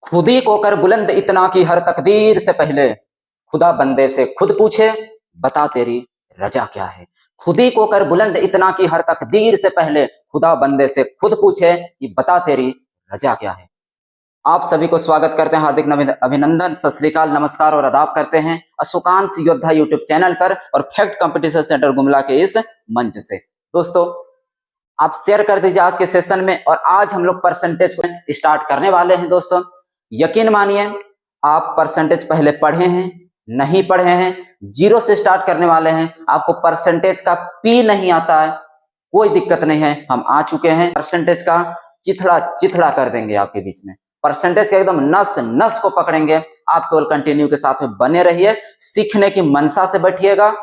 खुद ही को कर बुलंद इतना कि हर तकदीर से पहले खुदा बंदे से खुद पूछे बता तेरी रजा क्या है। खुद ही को कर बुलंद इतना कि हर तकदीर से पहले खुदा बंदे से खुद पूछे कि बता तेरी रजा क्या है। आप सभी को स्वागत करते हैं, हार्दिक अभिनंदन, सत श्री अकाल, नमस्कार और आदाब करते हैं अशोकांश योद्धा यूट्यूब चैनल पर और फैक्ट कंपटीशन सेंटर गुमला के इस मंच से। दोस्तों आप शेयर कर दीजिए आज के सेशन में, और आज हम लोग परसेंटेज को स्टार्ट करने वाले हैं। दोस्तों यकीन मानिए आप परसेंटेज पहले पढ़े हैं, नहीं पढ़े हैं, जीरो से स्टार्ट करने वाले हैं, आपको परसेंटेज का पी नहीं आता है, कोई दिक्कत नहीं है, हम आ चुके हैं। परसेंटेज का चिथड़ा चिथड़ा कर देंगे आपके बीच में, परसेंटेज का एकदम नस नस को पकड़ेंगे। आप केवल कंटिन्यू के साथ में बने रहिए, सीखने की मनसा से बैठिएगा,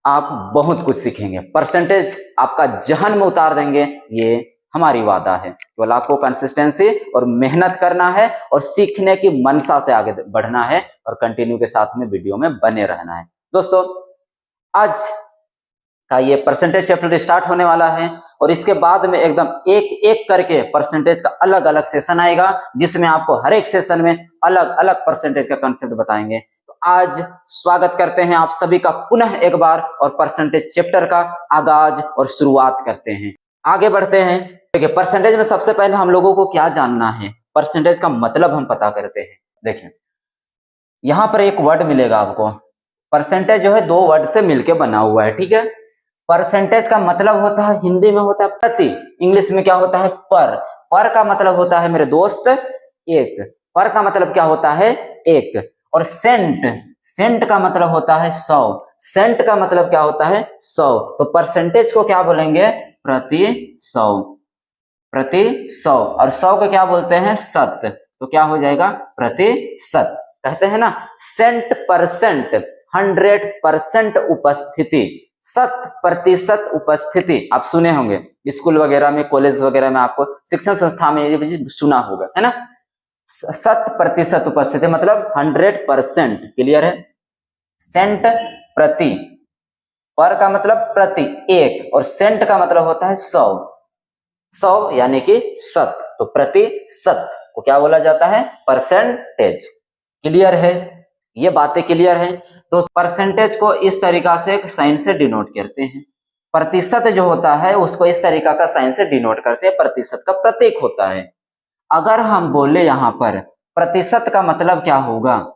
आप बहुत कुछ सीखेंगे। परसेंटेज आपका जहन में उतार देंगे, ये हमारी वादा है। केवल आपको कंसिस्टेंसी और मेहनत करना है और सीखने की मनसा से आगे बढ़ना है और कंटिन्यू के साथ में वीडियो में बने रहना है। दोस्तों आज का ये परसेंटेज चैप्टर स्टार्ट होने वाला है और इसके बाद में एकदम एक एक करके परसेंटेज का अलग अलग सेशन आएगा, जिसमें आपको हर एक सेशन में अलग अलग परसेंटेज का कंसेप्ट बताएंगे। तो आज स्वागत करते हैं आप सभी का पुनः एक बार और परसेंटेज चैप्टर का आगाज और शुरुआत करते हैं। आगे बढ़ते हैं। देखिए परसेंटेज में सबसे पहले हम लोगों को क्या जानना है, परसेंटेज का मतलब हम पता करते हैं। देखिए यहाँ पर एक वर्ड मिलेगा आपको, परसेंटेज जो है दो वर्ड से मिलकर बना हुआ है, ठीक है। परसेंटेज का मतलब होता है, हिंदी में होता है प्रति, इंग्लिश में क्या होता है पर। पर का मतलब होता है मेरे दोस्त एक, पर का मतलब क्या होता है एक। और सेंट, सेंट का मतलब होता है 100, सेंट का मतलब क्या होता है 100। तो परसेंटेज को क्या बोलेंगे प्रति 100, प्रति 100। और 100 को क्या बोलते हैं शत, तो क्या हो जाएगा प्रति शत। कहते हैं ना सेंट परसेंट, 100% उपस्थिति, 100% उपस्थिति। आप सुने होंगे स्कूल वगैरह में, कॉलेज वगैरह में, आपको शिक्षण संस्था में ये चीज सुना होगा, है ना। 100% उपस्थिति मतलब 100%, क्लियर है। सेंट प्रति, पर का मतलब प्रति एक, और सेंट का मतलब होता है 100, 100 यानी कि शत, तो प्रति शत को क्या बोला जाता है परसेंटेज। क्लियर है, ये बातें क्लियर है। तो परसेंटेज को इस तरीका से एक साइन से डिनोट करते हैं। प्रतिशत जो होता है उसको इस तरीका का साइन से डिनोट करते हैं, प्रतिशत का प्रतीक होता है। अगर हम बोले यहाँ पर प्रतिशत का मतलब क्या होगा,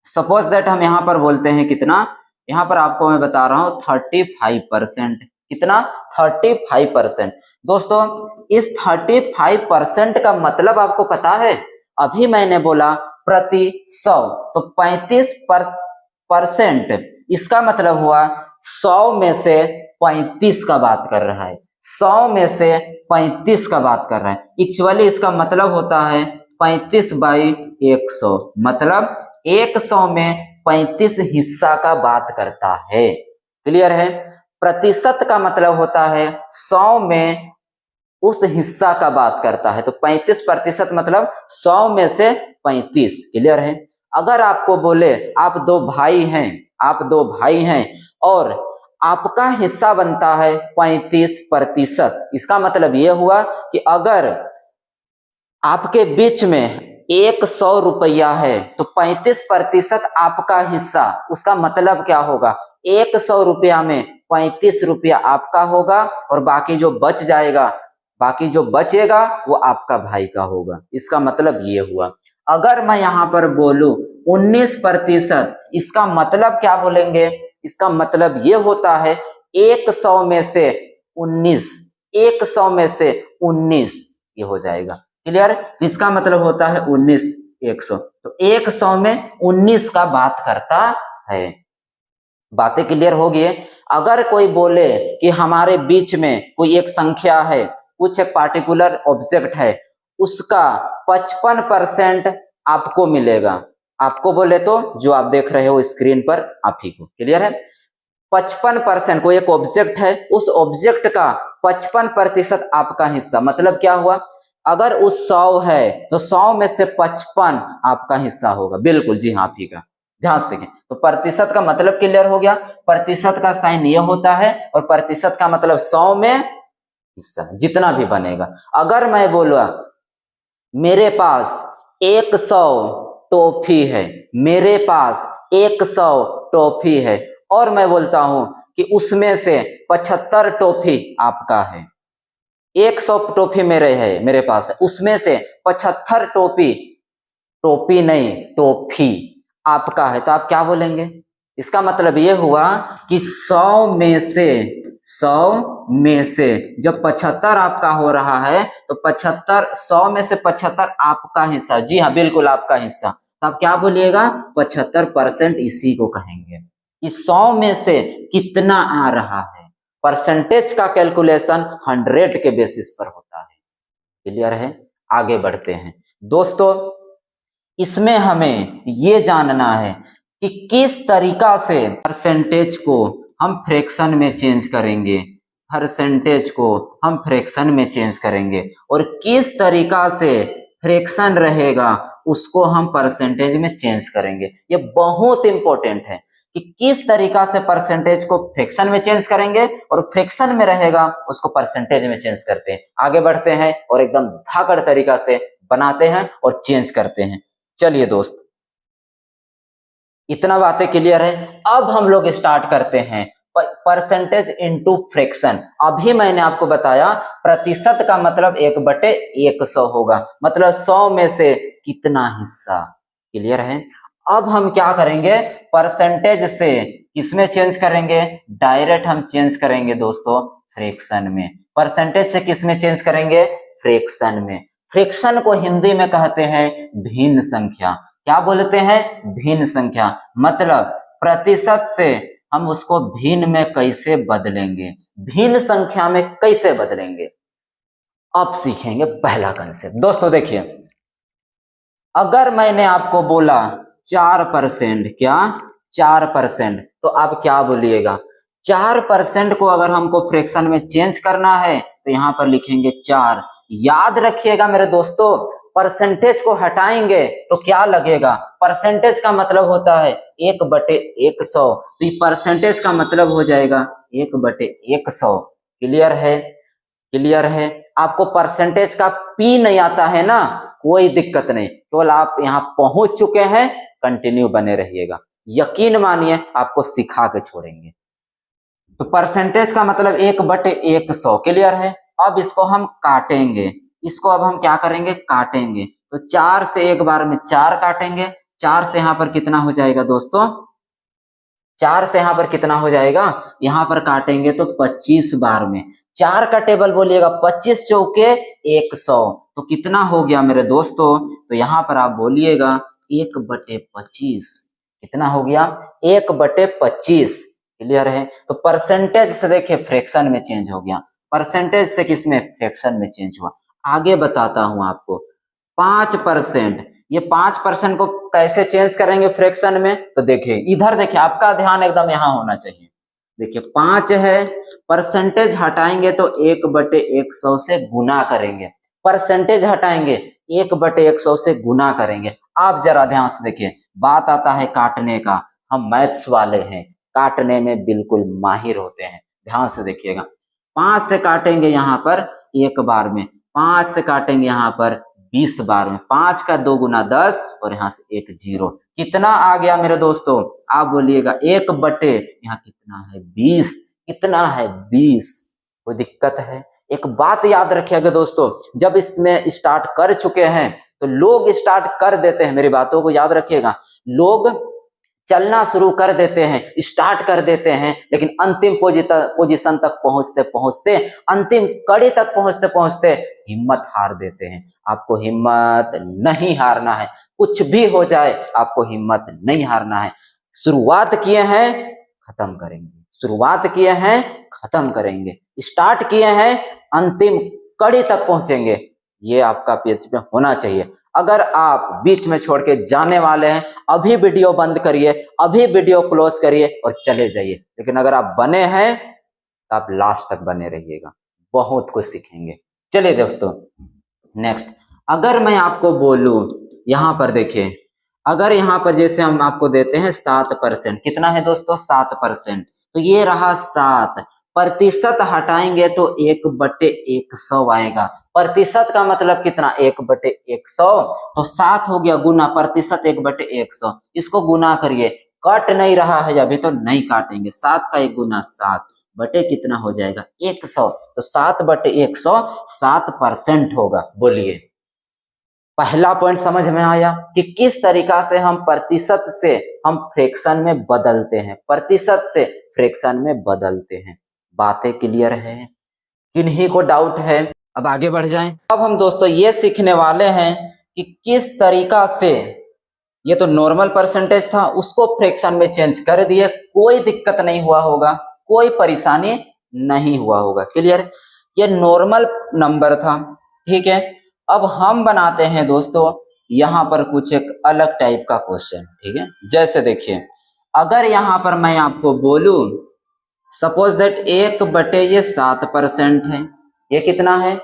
सपोज दैट हम यहाँ पर बोलते हैं कितना, यहाँ पर आपको मैं बता रहा हूँ 35%, कितना 35%। दोस्तों इस 35% का मतलब आपको पता है, अभी मैंने बोला प्रति 100, तो 35%, इसका मतलब हुआ 100 में से 35 का बात कर रहा है, 100 में से 35 का बात कर रहा है। एक्चुअली इसका मतलब होता है 35/100, मतलब 100 में 35 हिस्सा का बात करता है। क्लियर है। प्रतिशत का मतलब होता है 100 में उस हिस्सा का बात करता है, तो 35% मतलब 100 में से 35। क्लियर है। अगर आपको बोले आप दो भाई हैं, आप दो भाई हैं और आपका हिस्सा बनता है 35%, इसका मतलब यह हुआ कि अगर आपके बीच में 100 रुपया है तो 35% आपका हिस्सा, उसका मतलब क्या होगा 100 रुपया में 35 रुपया आपका होगा और बाकी जो बच जाएगा, बाकी जो बचेगा वो आपका भाई का होगा। इसका मतलब ये हुआ। अगर मैं यहाँ पर बोलूं 19%, इसका मतलब क्या बोलेंगे, इसका मतलब ये होता है 100 में से 19, 100 में से 19 ये हो जाएगा। क्लियर। इसका मतलब होता है 19, 100, तो 100 में 19 का बात करता है। बातें क्लियर हो गई। अगर कोई बोले कि हमारे बीच में कोई एक संख्या है, कुछ एक पार्टिकुलर ऑब्जेक्ट है, उसका 55% आपको मिलेगा, आपको बोले तो जो आप देख रहे हो स्क्रीन पर आप ही को। क्लियर है। 55% कोई एक ऑब्जेक्ट है, उस ऑब्जेक्ट का 55% आपका हिस्सा, मतलब क्या हुआ, अगर उस 100 है तो 100 में से 55 आपका हिस्सा होगा। बिल्कुल जी हाँ, आप ही का। ध्यान से देखें, तो प्रतिशत का मतलब क्लियर हो गया। प्रतिशत का साइन ये होता है और प्रतिशत का मतलब 100 में हिस्सा, जितना भी बनेगा। अगर मैं बोलूँ मेरे पास 100 टॉफी है, मेरे पास 100 टॉफी है, और मैं बोलता हूं कि उसमें से 75 टॉफी आपका है। 100 टॉफी मेरे पास है, उसमें से 75 टॉफी, टोपी नहीं टॉफी आपका है, तो आप क्या बोलेंगे? इसका मतलब ये हुआ कि 100 में से जब 75 आपका हो रहा है तो 75, 100 में से 75 आपका हिस्सा, जी हाँ बिल्कुल आपका हिस्सा, तो आप क्या बोलिएगा? 75% इसी को कहेंगे कि 100 में से कितना आ रहा है। परसेंटेज का कैलकुलेशन 100 के बेसिस पर होता है। क्लियर है? आगे बढ़ते हैं दोस्तों। इसमें हमें ये जानना है कि किस तरीका से परसेंटेज को हम फ्रैक्शन में चेंज करेंगे, परसेंटेज को हम फ्रैक्शन में चेंज करेंगे, और किस तरीका से फ्रैक्शन रहेगा उसको हम परसेंटेज में चेंज करेंगे। ये बहुत इंपॉर्टेंट है कि किस तरीका से परसेंटेज को फ्रैक्शन में चेंज करेंगे और फ्रैक्शन में रहेगा उसको परसेंटेज में चेंज करते हैं। आगे बढ़ते हैं और एकदम धाकड़ तरीका से बनाते हैं और चेंज करते हैं। चलिए दोस्त, इतना बातें क्लियर है। अब हम लोग स्टार्ट करते हैं परसेंटेज इनटू फ्रैक्शन। अभी मैंने आपको बताया प्रतिशत का मतलब 1/100 होगा, मतलब 100 में से कितना हिस्सा। क्लियर है? अब हम क्या करेंगे? परसेंटेज से किसमें चेंज करेंगे? डायरेक्ट हम चेंज करेंगे दोस्तों फ्रैक्शन में। परसेंटेज से किसमें चेंज करेंगे? फ्रैक्शन में। फ्रैक्शन को हिंदी में कहते हैं भिन्न संख्या। क्या बोलते हैं? भिन्न संख्या। मतलब प्रतिशत से हम उसको भिन्न में कैसे बदलेंगे, भिन्न संख्या में कैसे बदलेंगे, अब सीखेंगे पहला कंसेप्ट। दोस्तों देखिए, अगर मैंने आपको बोला 4%, क्या 4%, तो आप क्या बोलिएगा? 4% को अगर हमको फ्रैक्शन में चेंज करना है तो यहां पर लिखेंगे 4। याद रखिएगा मेरे दोस्तों, परसेंटेज को हटाएंगे तो क्या लगेगा? परसेंटेज का मतलब होता है 1/100, तो ये परसेंटेज का मतलब हो जाएगा 1/100। क्लियर है? क्लियर है? आपको परसेंटेज का पी नहीं आता है ना, कोई दिक्कत नहीं, केवल आप यहां पहुंच चुके हैं, कंटिन्यू बने रहिएगा, यकीन मानिए आपको सिखा के छोड़ेंगे। तो परसेंटेज का मतलब 1/100। क्लियर है? अब इसको हम काटेंगे, इसको अब हम क्या करेंगे? काटेंगे। तो 4 से एक बार में 4 काटेंगे, 4 से यहां पर कितना हो जाएगा दोस्तों? 4 से यहां पर कितना हो जाएगा? यहां पर काटेंगे तो 25 बार में 4 का टेबल बोलिएगा, 25 चौके 100, तो कितना हो गया मेरे दोस्तों? तो यहां पर आप बोलिएगा 1/25। कितना हो गया? 1/25। क्लियर है? तो परसेंटेज से देखिए फ्रैक्शन में चेंज हो गया, परसेंटेज से किसमें? फ्रैक्शन में चेंज हुआ। आगे बताता हूं आपको 5%। ये 5% को कैसे चेंज करेंगे फ्रैक्शन में? तो देखिए इधर, देखिए आपका ध्यान एकदम यहां होना चाहिए। देखिए 5 है, परसेंटेज हटाएंगे तो 1/100 से गुना करेंगे, परसेंटेज हटाएंगे 1/100 से गुना करेंगे। आप जरा ध्यान से देखिए, बात आता है काटने का, हम मैथ्स वाले हैं, काटने में बिल्कुल माहिर होते हैं। ध्यान से देखिएगा, 5 से काटेंगे यहां पर एक बार में, 5 से काटेंगे यहां पर 20 बार में, 5 का 2 गुना 10 और यहां से एक 0। कितना आ गया मेरे दोस्तों? आप बोलिएगा 1/, यहाँ कितना है? 20। कितना है? 20। कोई दिक्कत है? एक बात याद रखिएगा दोस्तों, जब इसमें स्टार्ट कर चुके हैं तो लोग स्टार्ट कर देते हैं, मेरी बातों को याद रखिएगा, लोग चलना शुरू कर देते हैं, स्टार्ट कर देते हैं, लेकिन अंतिम पोजीशन तक पहुंचते पहुंचते, अंतिम कड़ी तक पहुंचते पहुंचते हिम्मत हार देते हैं। आपको हिम्मत नहीं हारना है, कुछ भी हो जाए आपको हिम्मत नहीं हारना है। शुरुआत किए हैं, खत्म करेंगे, शुरुआत किए हैं, खत्म करेंगे, स्टार्ट किए हैं, अंतिम कड़ी तक पहुंचेंगे। ये आपका पेज में होना चाहिए। अगर आप बीच में छोड़ के जाने वाले हैं, अभी वीडियो बंद करिए, अभी वीडियो क्लोज करिए और चले जाइए। लेकिन अगर आप बने हैं तो आप लास्ट तक बने रहिएगा, बहुत कुछ सीखेंगे। चलिए दोस्तों नेक्स्ट, अगर मैं आपको बोलूं यहां पर देखिए, अगर यहां पर जैसे हम आपको देते हैं 7%, कितना है दोस्तों? 7%, तो ये रहा 7, प्रतिशत हटाएंगे तो 1/100 आएगा। प्रतिशत का मतलब कितना, 1/100, तो 7 हो गया गुना प्रतिशत 1/100। इसको गुना करिए, कट नहीं रहा है अभी तो नहीं काटेंगे। 7 का 1 गुना 7 बटे कितना हो जाएगा 100, तो 7/100 7% होगा। बोलिए, पहला पॉइंट समझ में आया कि किस तरीका से हम प्रतिशत से हम फ्रैक्शन में बदलते हैं, प्रतिशत से फ्रैक्शन में बदलते हैं। बातें क्लियर है? किन्हीं को डाउट है? अब आगे बढ़ जाएं। अब हम दोस्तों ये सीखने वाले हैं कि किस तरीका से, ये तो नॉर्मल परसेंटेज था उसको फ्रैक्शन में चेंज कर दिए, कोई दिक्कत नहीं हुआ होगा, कोई परेशानी नहीं हुआ होगा। क्लियर? ये नॉर्मल नंबर था, ठीक है। अब हम बनाते हैं दोस्तों यहां पर कुछ एक अलग टाइप का क्वेश्चन, ठीक है। जैसे देखिए, अगर यहां पर मैं आपको बोलूं सपोज दैट 1/7% है, ये कितना है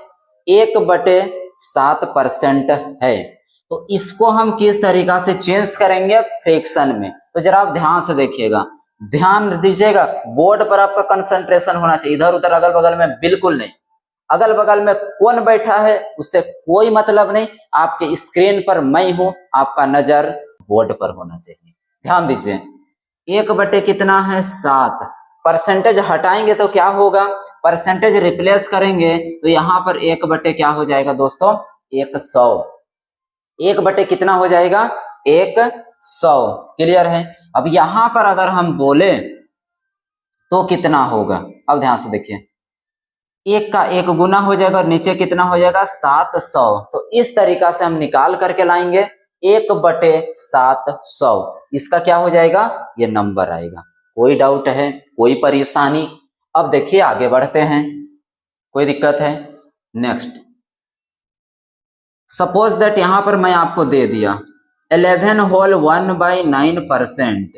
1/7% है, तो इसको हम किस तरीका से चेंज करेंगे फ्रैक्शन में। तो जरा आप ध्यान से देखिएगा, ध्यान दीजिएगा, बोर्ड पर आपका कंसंट्रेशन होना चाहिए, इधर उधर अगल बगल में बिल्कुल नहीं। अगल बगल में कौन बैठा है उससे कोई मतलब नहीं, आपके स्क्रीन पर मैं हूं, आपका नजर बोर्ड पर होना चाहिए। ध्यान दीजिए, 1/7, परसेंटेज हटाएंगे तो क्या होगा, परसेंटेज रिप्लेस करेंगे तो यहां पर 1/ क्या हो जाएगा दोस्तों 100, 1/ कितना हो जाएगा 100। क्लियर है? अब यहां पर अगर हम बोले तो कितना होगा, अब ध्यान से देखिए, 1 का 1 गुना हो जाएगा और नीचे कितना हो जाएगा 700, तो इस तरीका से हम निकाल करके लाएंगे 1/700, इसका क्या हो जाएगा ये नंबर आएगा। कोई डाउट है, कोई परेशानी? अब देखिए आगे बढ़ते हैं, कोई दिक्कत है? नेक्स्ट, सपोज दैट यहां पर मैं आपको दे दिया 11 होल 1/9%,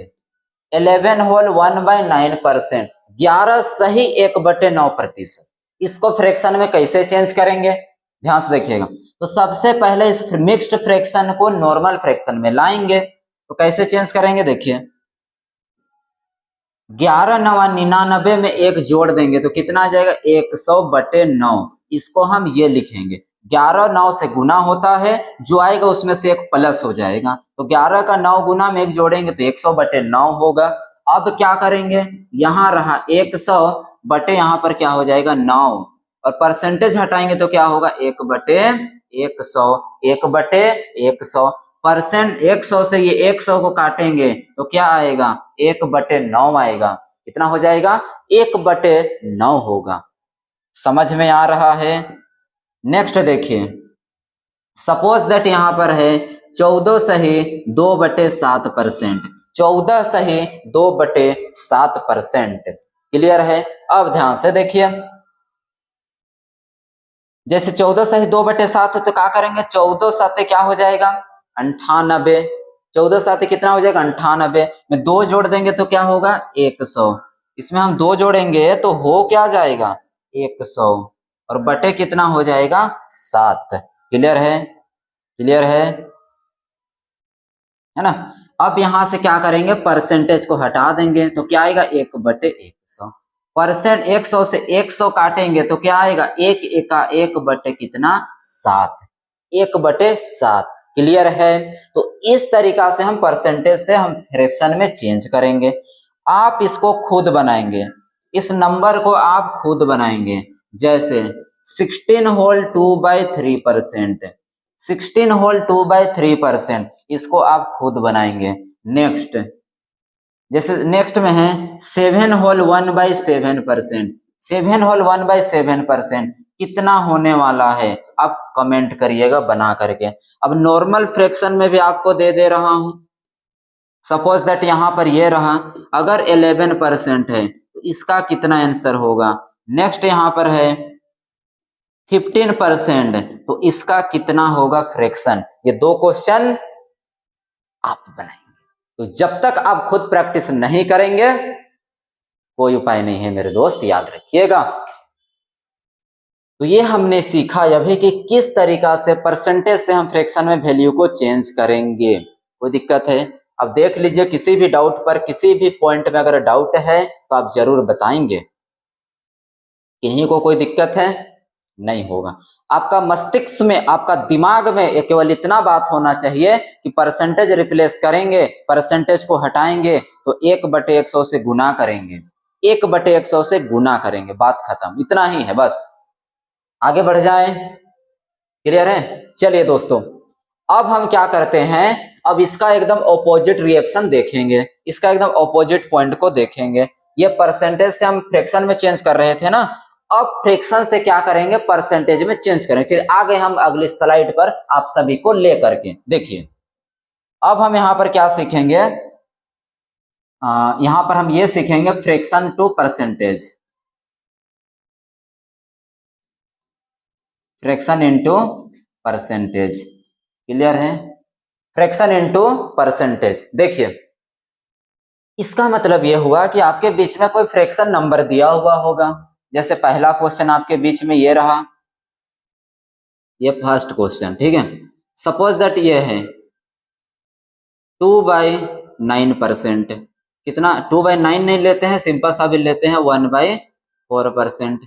11 होल 1/9%, 11 सही 1/9%। इसको फ्रैक्शन में कैसे चेंज करेंगे, ध्यान से देखिएगा। तो सबसे पहले इस मिक्स्ड फ्रैक्शन को नॉर्मल फ्रैक्शन में लाएंगे, तो कैसे चेंज करेंगे देखिए, 11 9 99 में 1 जोड़ देंगे तो कितना आ जाएगा 100/9, इसको हम ये लिखेंगे। 11 9 से गुना होता है, जो आएगा उसमें से 1 प्लस हो जाएगा, तो 11 का 9 गुना में 1 जोड़ेंगे तो 100/9 होगा। अब क्या करेंगे, यहाँ रहा 100 बटे यहाँ पर क्या हो जाएगा 9, और परसेंटेज हटाएंगे तो क्या होगा 1/100, 1/100 परसेंट, 100 से ये 100 को काटेंगे तो क्या आएगा 1/9 आएगा। कितना हो जाएगा 1/9 होगा। समझ में आ रहा है? नेक्स्ट देखिए, सपोज दैट यहां पर है 14 सही 2/7%, 14 सही 2/7%। क्लियर है? अब ध्यान से देखिए, जैसे 14 सही 2/7 है तो क्या करेंगे, 14 साते क्या हो जाएगा 98, 14 साते कितना हो जाएगा 98 में 2 जोड़ देंगे तो क्या होगा 100, इसमें हम 2 जोड़ेंगे तो हो क्या जाएगा 100, और बटे कितना हो जाएगा 7। क्लियर है? क्लियर है ना? अब यहां से क्या करेंगे, परसेंटेज को हटा देंगे तो क्या आएगा 1/100, परसेंट 100 से 100 काटेंगे तो क्या आएगा 1 एका 1 कितना 7, 1/7। क्लियर है? तो इस तरीका से हम परसेंटेज से हम फ्रैक्शन में चेंज करेंगे। आप इसको खुद बनाएंगे, इस नंबर को आप खुद बनाएंगे। जैसे 16 होल 2/3%, 16 होल 2/3%, इसको आप खुद बनाएंगे। नेक्स्ट, जैसे नेक्स्ट में है 7 होल 1/7%, 7 होल 1/7% कितना होने वाला है, आप कमेंट करिएगा बना करके। अब नॉर्मल फ्रैक्शन में भी आपको दे रहा हूं, सपोज दैट यहां पर ये रहा, अगर 11% है तो इसका कितना आंसर होगा। नेक्स्ट यहां पर है 15%, तो इसका कितना होगा फ्रैक्शन। ये 2 क्वेश्चन आप बनाएंगे। तो जब तक आप खुद प्रैक्टिस नहीं करेंगे कोई उपाय नहीं है मेरे दोस्त, याद रखिएगा। तो ये हमने सीखा अभी कि किस तरीका से परसेंटेज से हम फ्रैक्शन में वैल्यू को चेंज करेंगे। कोई दिक्कत है? अब देख लीजिए, किसी भी डाउट पर, किसी भी पॉइंट में अगर डाउट है तो आप जरूर बताएंगे। किन्हीं को कोई दिक्कत है? नहीं होगा। आपका मस्तिष्क में, आपका दिमाग में ये केवल इतना बात होना चाहिए कि परसेंटेज रिप्लेस करेंगे, परसेंटेज को हटाएंगे तो 1/100 से गुना करेंगे, 1/100 से गुना करेंगे, बात खत्म। इतना ही है बस। आगे बढ़ जाए, क्लियर है? चलिए दोस्तों, अब हम क्या करते हैं, अब इसका एकदम ऑपोजिट रिएक्शन देखेंगे, इसका एकदम ऑपोजिट पॉइंट को देखेंगे। ये परसेंटेज से हम फ्रैक्शन में चेंज कर रहे थे ना, अब फ्रैक्शन से क्या करेंगे, परसेंटेज में चेंज करेंगे। चलिए आगे हम अगली स्लाइड पर आप सभी को लेकर के देखिए। अब हम यहाँ पर क्या सीखेंगे, यहाँ पर हम ये सीखेंगे fraction to percentage, fraction into percentage. Clear है? Fraction into percentage. देखिए इसका मतलब यह हुआ कि आपके बीच में कोई फ्रैक्शन नंबर दिया हुआ होगा। जैसे पहला क्वेश्चन आपके बीच में ये रहा, ये फर्स्ट क्वेश्चन, ठीक है। सपोज दैट ये है 2/9%। कितना? 2/9 नहीं लेते हैं, सिंपल सा भी लेते हैं 1/4%।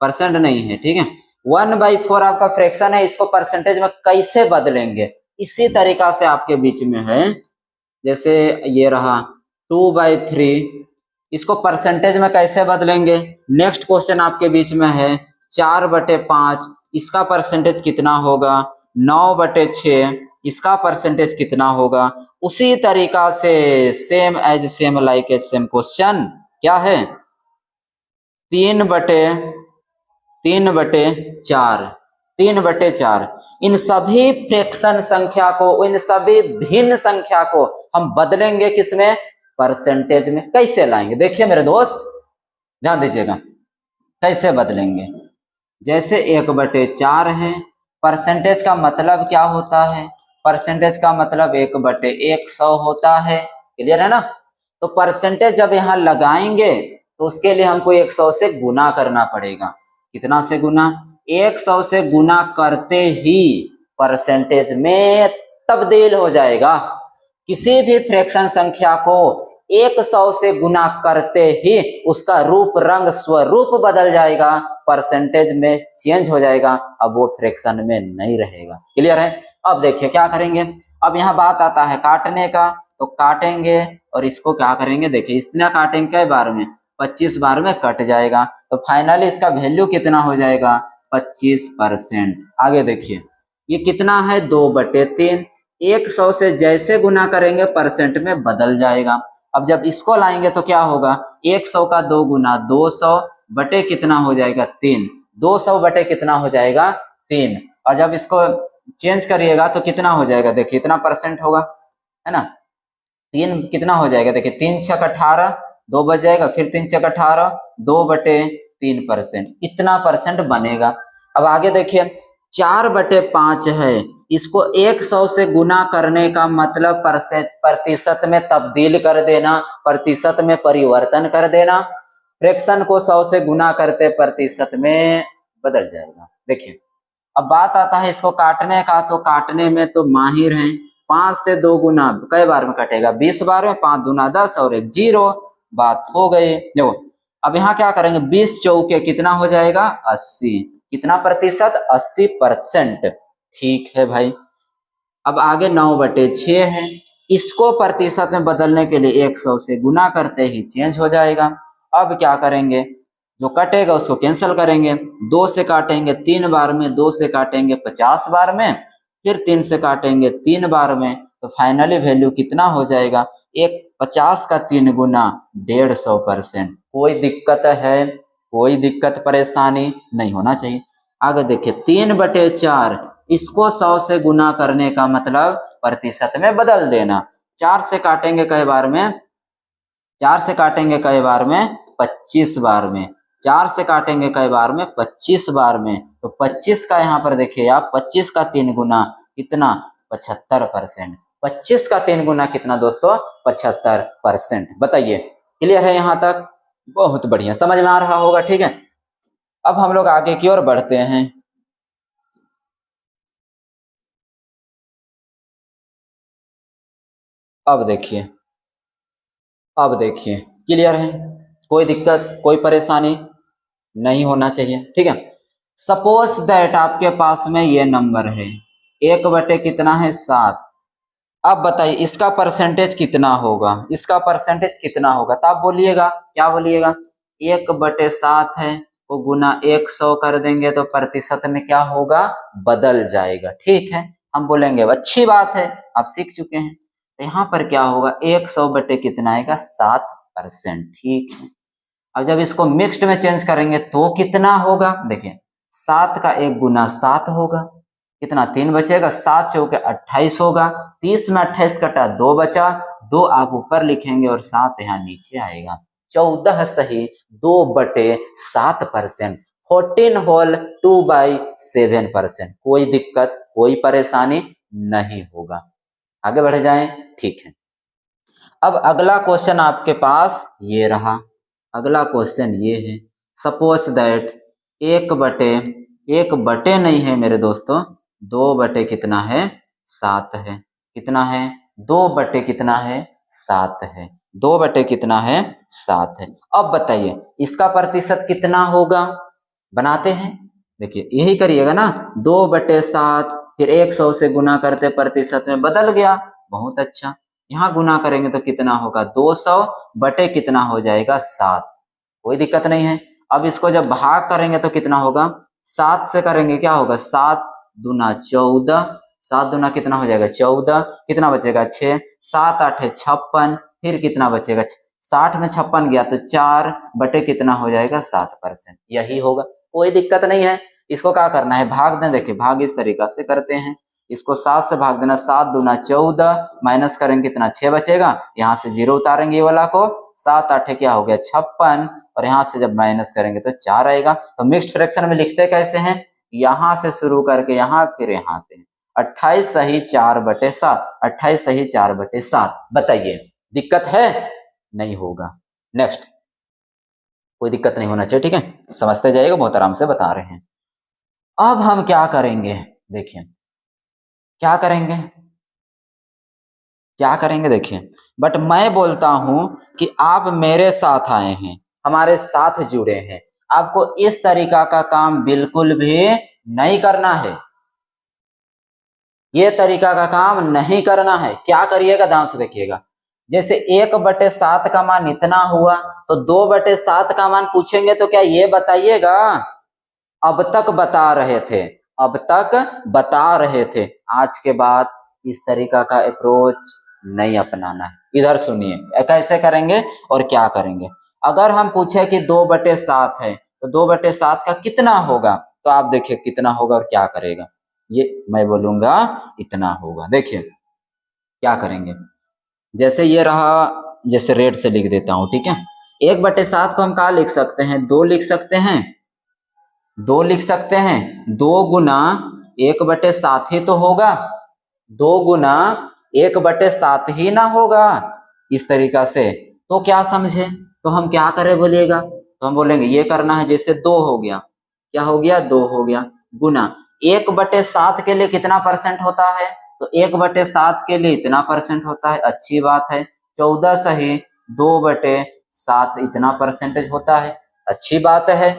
परसेंट नहीं है, ठीक है। 1/4 आपका फ्रैक्शन है, इसको परसेंटेज में कैसे बदलेंगे, इसी तरीका से आपके बीच में है। जैसे ये रहा 2/3, इसको परसेंटेज में कैसे बदलेंगे। नेक्स्ट क्वेश्चन आपके बीच में है 4/5, इसका परसेंटेज कितना होगा। 9/6, इसका परसेंटेज कितना होगा। उसी तरीका से same as same like a same question क्या है 3/4, 3/4। इन सभी फ्रैक्शन संख्या को, इन सभी भिन्न संख्या को हम बदलेंगे किसमें, परसेंटेज में। कैसे लाएंगे देखिए मेरे दोस्त, ध्यान दीजिएगा कैसे बदलेंगे। जैसे 1/4 है, परसेंटेज का मतलब क्या होता है, परसेंटेज का मतलब 1/100 होता है। क्लियर है ना? तो परसेंटेज जब यहाँ लगाएंगे तो उसके लिए हमको 100 से गुना करना पड़ेगा। कितना से गुना? 100 से गुना करते ही परसेंटेज में तब्दील हो जाएगा। किसी भी फ्रैक्शन संख्या को 100 से गुना करते ही उसका रूप, रंग, स्वरूप बदल जाएगा, परसेंटेज में चेंज हो जाएगा, अब वो फ्रैक्शन में नहीं रहेगा। क्लियर है? अब देखिए क्या करेंगे। अब यहाँ बात आता है काटने का, तो काटेंगे और इसको क्या करेंगे, देखिए इतना काटेंगे कई बार में, 25 बार में कट जाएगा, तो फाइनली इसका वैल्यू कितना हो जाएगा, 25%। आगे देखिए ये कितना है, 2/3। 100 से जैसे गुना करेंगे परसेंट में बदल जाएगा। अब जब इसको लाएंगे तो क्या होगा, 100 का 2 गुना 200 बटे कितना हो जाएगा 3, 200 बटे कितना हो जाएगा 3। और जब इसको चेंज करिएगा तो कितना हो जाएगा, देखिए इतना परसेंट होगा, है ना। 3 कितना हो जाएगा, देखिए 3 छक 18, 2 बच जाएगा, फिर 3 छक 18, 2/3%, इतना परसेंट बनेगा। अब आगे देखिए 4/5 है, इसको 100 से गुना करने का मतलब प्रतिशत में तब्दील कर देना, प्रतिशत में परिवर्तन कर देना। फ्रैक्शन को 100 से गुना करते प्रतिशत में बदल जाएगा। देखिए अब बात आता है इसको काटने का, तो काटने में तो माहिर हैं। 5 से 2 गुना कई बार में कटेगा, 20 बार में, 5 दूना 10 और 1 0, बात हो गई। देखो अब यहाँ क्या करेंगे, 20 चौके कितना हो जाएगा 80, कितना प्रतिशत 80%। ठीक है भाई। अब आगे 9/6 है, इसको प्रतिशत में बदलने के लिए 100 से गुना करते ही चेंज हो जाएगा। अब क्या करेंगे, जो कटेगा उसको कैंसिल करेंगे, 2 से काटेंगे 3 बार में, 2 से काटेंगे 50 बार में, फिर 3 से काटेंगे 3 बार में, तो फाइनली वैल्यू कितना हो जाएगा, 50 का 3 गुना 150%। कोई दिक्कत है, कोई दिक्कत परेशानी नहीं होना चाहिए। आगे देखिए 3/4, इसको 100 से गुना करने का मतलब प्रतिशत में बदल देना। 4 से काटेंगे कई बार में, 4 से काटेंगे कई बार में 25 बार में, 4 से काटेंगे कई बार में 25 बार में, तो 25 का यहाँ पर देखिए आप, 25 का 3 गुना कितना 75%। 25 का 3 गुना कितना दोस्तों 75%। बताइए क्लियर है यहाँ तक? बहुत बढ़िया, समझ में आ रहा होगा, ठीक है। अब हम लोग आगे की ओर बढ़ते हैं। अब देखिए, अब देखिए क्लियर है, कोई दिक्कत कोई परेशानी? नहीं होना चाहिए, ठीक है। सपोज दैट आपके पास में ये नंबर है, 1 बटे कितना है 7। अब बताइए इसका परसेंटेज कितना होगा, इसका परसेंटेज कितना होगा, तो आप बोलिएगा, क्या बोलिएगा, 1/7 है वो गुना 100 कर देंगे तो प्रतिशत में क्या होगा, बदल जाएगा, ठीक है। हम बोलेंगे अच्छी बात है, आप सीख चुके हैं। तो यहाँ पर क्या होगा, 100 बटे कितना आएगा 7%, ठीक है। अब जब इसको मिक्स्ड में चेंज करेंगे तो कितना होगा, देखिए 7 का 1 गुना 7 होगा, कितना 3 बचेगा, 7 चौके 28 होगा, 30 में 28 कटा 2 बचा, 2 आप ऊपर लिखेंगे और 7 यहाँ नीचे आएगा। 14 सही 2/7%, 14 होल 2/7%। कोई दिक्कत कोई परेशानी नहीं होगा। आगे बढ़ जाएं, ठीक है। अब अगला क्वेश्चन आपके पास ये रहा, अगला क्वेश्चन ये है, सपोज दैट 1/1 नहीं है मेरे दोस्तों, 2 बटे कितना है 7 है, कितना है 2 बटे कितना है 7 है, 2 बटे कितना है 7 है। अब बताइए इसका प्रतिशत कितना होगा, बनाते हैं, देखिए यही करिएगा ना, 2/7 फिर 100 से गुना करते प्रतिशत में बदल गया, बहुत अच्छा। यहाँ गुना करेंगे तो कितना होगा, 200 बटे कितना हो जाएगा 7, कोई दिक्कत नहीं है। अब इसको जब भाग करेंगे तो कितना होगा, 7 से करेंगे क्या होगा, 7 दूना 14, 7 दूना कितना हो जाएगा 14, कितना बचेगा 6, 7 8 56, फिर कितना बचेगा 60 में 56 गया तो 4 बटे कितना हो जाएगा 7%, यही होगा, कोई दिक्कत नहीं है। इसको क्या करना है, भाग दें, देखिए भाग इस तरीका से करते हैं, इसको 7 से भाग देना, 7 दूना 14, माइनस करेंगे कितना 6 बचेगा, यहाँ से 0 उतारेंगे ये वाला को, 7 8 क्या हो गया 56, और यहाँ से जब माइनस करेंगे तो 4 आएगा। तो मिक्स्ड फ्रैक्शन में लिखते कैसे हैं, यहाँ से शुरू करके यहाँ फिर यहाँ आते हैं, 28 सही 4/7, 28 सही 4/7। बताइए दिक्कत है, नहीं होगा। नेक्स्ट, कोई दिक्कत नहीं होना चाहिए, ठीक है, समझते जाइएगा, बहुत आराम से बता रहे हैं। अब हम क्या करेंगे, देखिए क्या करेंगे, क्या करेंगे, देखिए बट मैं बोलता हूं कि आप मेरे साथ आए हैं, हमारे साथ जुड़े हैं, आपको इस तरीका का काम बिल्कुल भी नहीं करना है, ये तरीका का काम नहीं करना है। क्या करिएगा, ध्यान से देखिएगा, जैसे 1/7 का मान इतना हुआ तो 2/7 का मान पूछेंगे तो क्या ये बताइएगा, अब तक बता रहे थे, अब तक बता रहे थे, आज के बाद इस तरीका का अप्रोच नहीं अपनाना है। इधर सुनिए कैसे करेंगे और क्या करेंगे। अगर हम पूछे कि 2/7 है तो 2/7 का कितना होगा, तो आप देखिए कितना होगा और क्या करेगा, ये मैं बोलूंगा इतना होगा। देखिए क्या करेंगे, जैसे ये रहा, जैसे रेड से लिख देता हूं, ठीक है। 1/7 को हम क्या लिख सकते हैं, 2 लिख सकते हैं, 2 लिख सकते हैं, 2 गुना 1/7 ही तो होगा, 2 गुना 1/7 ही ना होगा, इस तरीका से। तो क्या समझे, तो हम क्या करें बोलिएगा, तो हम बोलेंगे ये करना है, जैसे 2 हो गया, क्या हो गया 2 हो गया, गुना 1/7 के लिए कितना परसेंट होता है, तो 1/7 के लिए इतना परसेंट होता है, अच्छी बात है। 14 सही 2/7 इतना परसेंटेज होता है, अच्छी बात है।